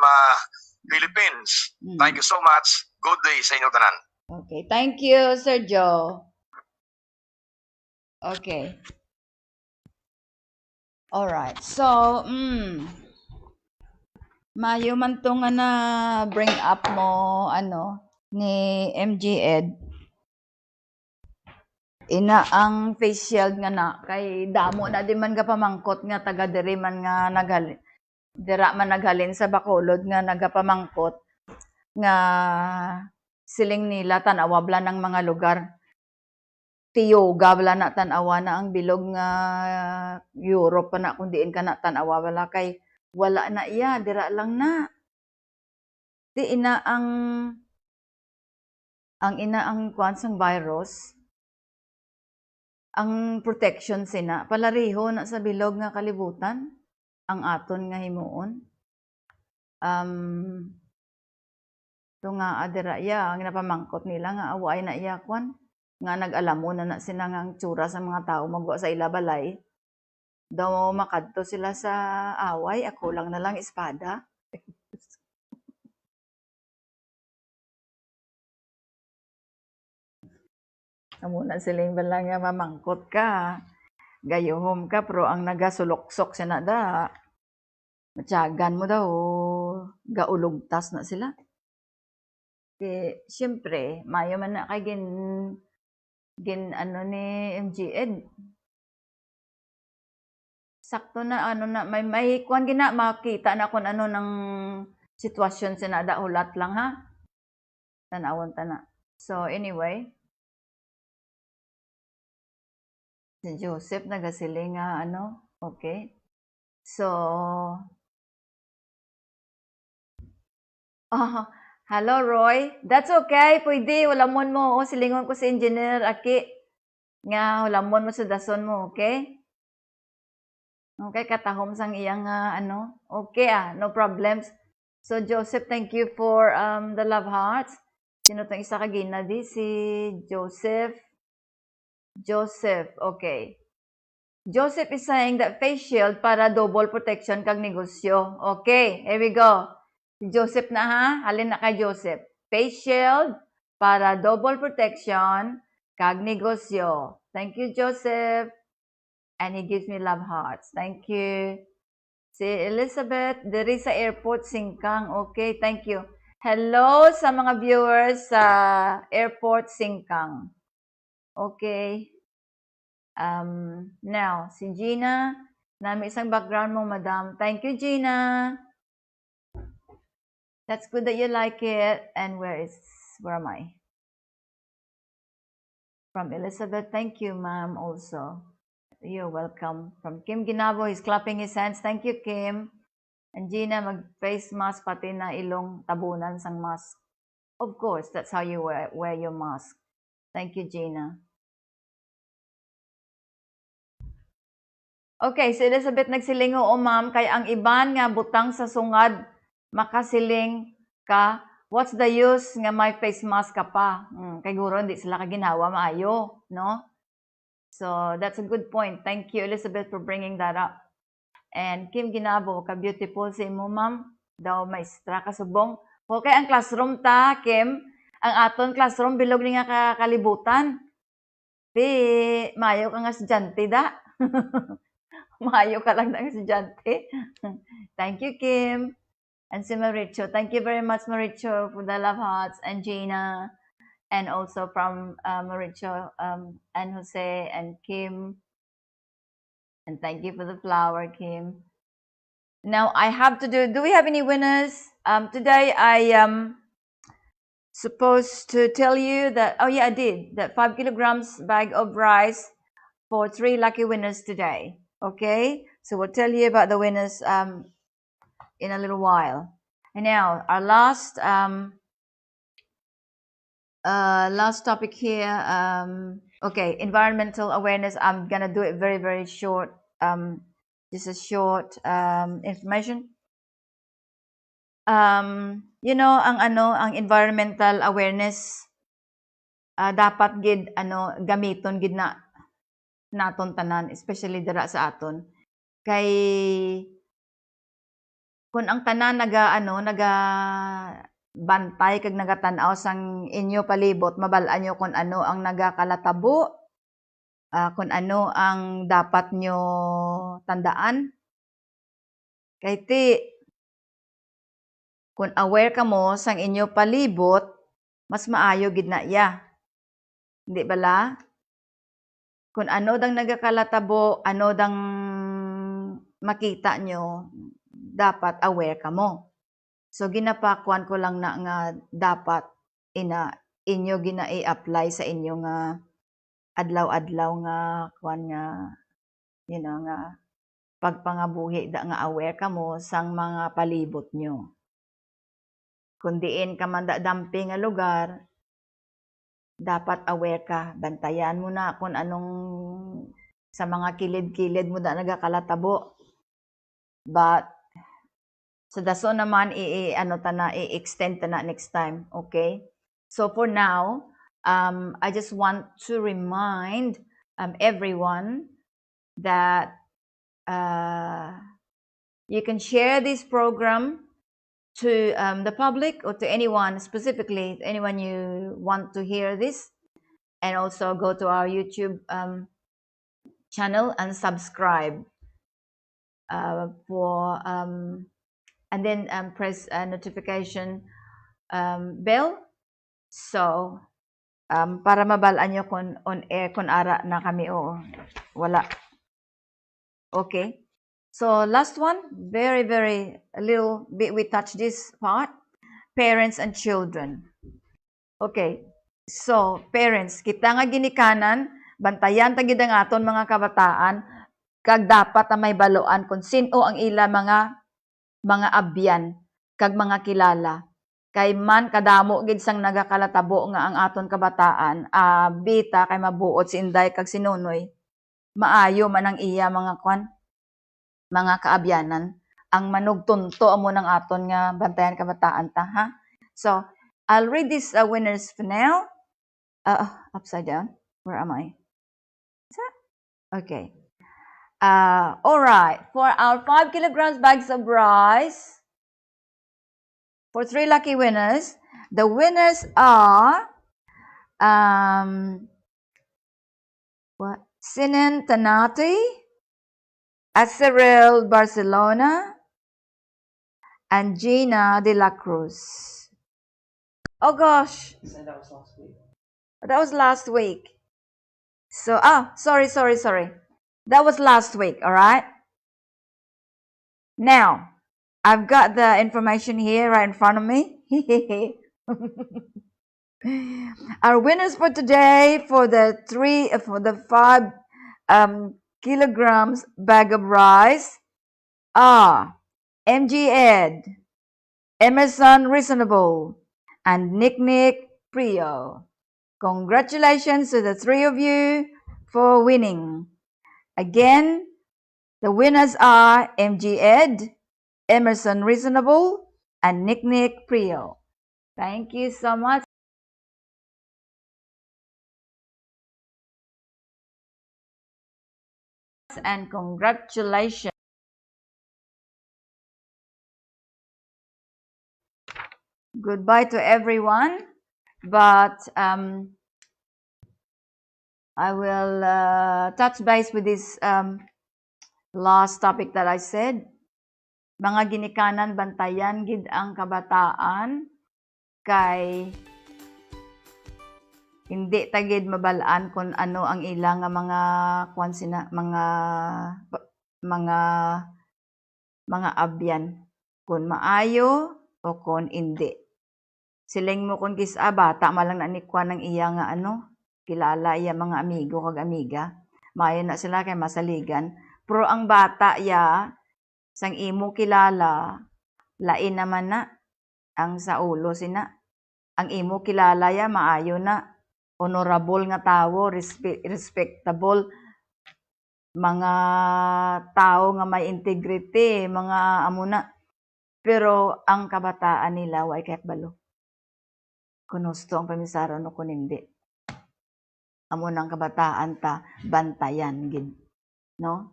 Philippines. Thank you so much. Good day sa inyo tanan. Okay, thank you Sir Joe. Okay. All right. So, mayo man to nga na bring up mo ni MG Ed. Ina ang face shield nga na kay damo na di man ka pamangkot nga taga diri man nga dira man naghalin sa Bacolod nga nagapamangkot nga siling nila tanawa bla ng mga lugar. Tiyoga bala na tanawa na ang bilog nga Europe pa na kung diin ka na tanawa wala kay wala na iya dira lang na. Di ina ang ina ang kwansang virus ang protection sina palariho na sa bilog nga kalibutan ang aton nga himuon. So nga adira iya ang napamangkot nila nga away na iya kwan nga nag-alamo na sila nga ang tsura sa mga tao magwa sa ilabalay. Daw makadto sila sa away, ako lang na lang espada. Amo na siling bala nga mamangkot ka. Gayuhom ka pero ang nagasuluksok siya na da. Matyagan mo daw gaulugtas na sila. Siyempre, mayo man na kay gin ano ni MGN. Sakto na ano na may kuan gina makita na kun ano ng sitwasyon sinada ulat lang ha. Tanawon ta na. So anyway, si Joseph nagasiling nga ano, okay. So hello Roy. That's okay, pwede ulamon mo silingon ko si Engineer Aki nga ulamon mo sa dason mo, okay? Okay, katahom sang iyang ano. Okay no problems. So Joseph, thank you for the love hearts. Sino tong isa ka ginadi si Joseph. Joseph, okay. Joseph is saying that face shield para double protection kag negosyo. Okay, here we go. Si Joseph na ha, halin na kay Joseph. Face shield para double protection kag negosyo. Thank you, Joseph. And he gives me love hearts. Thank you. Si Elizabeth, diri sa airport, Singkang. Okay, thank you. Hello sa mga viewers sa airport, Singkang. Okay. Now, si Gina, nami isang background mo, madam. Thank you, Gina. That's good that you like it. And where am I? From Elizabeth, thank you, ma'am, also. You're welcome. From Kim Ginabo, he's clapping his hands. Thank you, Kim. And Gina, mag-face mask pati na ilong tabunan sang mask. Of course, that's how you wear your mask. Thank you, Gina. Okay, si Elizabeth nagsiling o ma'am, kay ang iban nga butang sa sungad, makasiling ka, what's the use nga may face mask ka pa? Kay guro, hindi sila kaginawa maayo, no? So, that's a good point. Thank you, Elizabeth, for bringing that up. And Kim Ginabo, ka-beautiful si mo, ma'am. Daw maestra kasubong. Okay, ang classroom ta, Kim. Ang aton classroom, bilog ni nga kakalibutan. Mayo ka nga estudyante da. Mayo ka lang ng estudyante. Thank you, Kim. And si Maricho. Thank you very much, Maricho, for the love hearts. And Gina. And also from Maricho, and Jose, and Kim. And thank you for the flower, Kim. Now, I have to do we have any winners? Today, I am supposed to tell you that, oh yeah, I did, that 5 kilograms bag of rice for 3 lucky winners today. Okay, so we'll tell you about the winners in a little while. And now, our last topic here, okay, environmental awareness. I'm gonna do it very, very short. Just a short information. You know, ang environmental awareness dapat gid gamiton gid na naton tanan, especially dira sa aton. Kay kun ang tanan naga bantay kag nagatanaw sang inyo palibot, mabal-an nyo kung ano ang nagakalatabo, kung ano ang dapat nyo tandaan. Kay kung aware ka mo sang inyo palibot, mas maayo gid na iya. Hindi bala? Kung ano dang nagakalatabo, ano dang makita nyo, dapat aware ka mo. So ginapakuan ko lang na nga dapat inyo gina i-apply sa inyo nga adlaw-adlaw nga kuan nga nga pagpangabuhi da nga aware ka mo sang mga palibot nyo. Kung diin ka man dampi nga lugar, dapat aware ka, bantayan mo na kung anong sa mga kilid-kilid mo da nagakalatabo. But so daso naman i-extend ta na next time, okay? So for now, I just want to remind everyone that you can share this program to the public or to anyone, specifically anyone you want to hear this, and also go to our YouTube channel and subscribe and then press notification bell, so para mabalaan nyo kung on air kung ara na kami o wala. Okay, so last one, very a little bit we touch this part, parents and children. Okay, so parents, kita nga ginikanan, bantayan tagid ang aton mga kabataan, kag dapat na may baloan kung sino ang ila mga abyan kag mga kilala. Kay man kadamo gid sang nagakalatabo nga ang aton kabataan, bita kay mabuot si Inday kag si Nunoy, maayo man ang iya mga kaabyanan, ang manugtunto amo ng aton nga bantayan kabataan ta, ha? So I'll read this winners for now. Upside down. Where am I? Okay. All right. For our 5 kilograms bags of rice, for 3 lucky winners, the winners are Sinan Tanati, Acerel Barcelona, and Gina De La Cruz. Oh gosh. That was last week. That was last week. So, sorry. That was last week, all right? Now, I've got the information here right in front of me. Our winners for today for the 5 kilograms bag of rice are MG Ed, Emerson Reasonable, and Nick Prio. Congratulations to the 3 of you for winning. Again, the winners are MG Ed, Emerson Reasonable, and Nick Prio. Thank you so much. And congratulations. Goodbye to everyone, but I will touch base with this last topic that I said. Mga ginikanan, bantayan gid ang kabataan kay hindi tagid mabalaan kung ano ang ilang mga mga abyan, kung maayo o kung hindi. Siling mo kung kisa bata malang nanikwan ng iya nga kilala iya mga amigo kag amiga, maayo na sila kay masaligan, pero ang bata sang imo kilala, lain naman na ang sa ulo sina. Ang imo kilala maayo na, honorable nga tawo, respectable, mga tao nga may integrity, mga amuna. Pero ang kabataan nila way kahit balo. Kung gusto ang pamisaran o kung hindi. Amo ng kabataan ta, bantayan gid, no?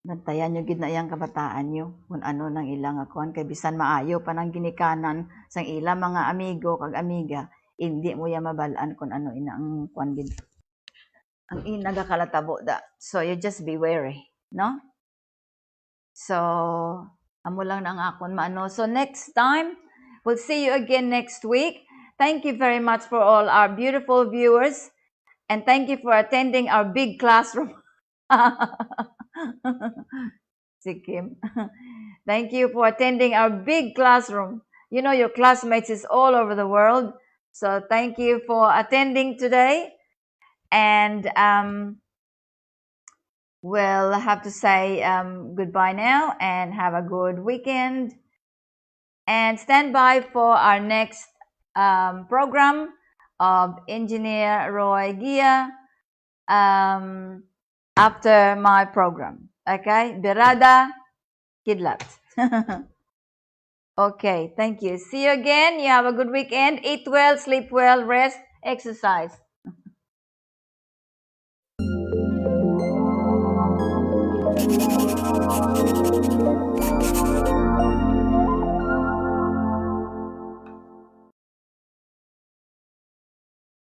Bantayan nyo gid na iyang kabataan nyo kung ano nang ilang akuan, kay bisan maayo pa ng ginikanan sang ilang mga amigo kag amiga, hindi mo mabalaan kung ano ina ang kuan gid, ang nagakalatabo da. So you just be wary, no? So amo lang na ang akon maano. So next time, we'll see you again next week. Thank you very much for all our beautiful viewers, and thank you for attending our big classroom. Sikkim. Thank you for attending our big classroom. You know, your classmates is all over the world. So thank you for attending today. And we'll have to say goodbye now and have a good weekend. And stand by for our next program of Engineer Roy Gia after my program. Okay, Birada Kidlat. Okay, thank you. See you again. You have a good weekend. Eat well, sleep well, rest, exercise.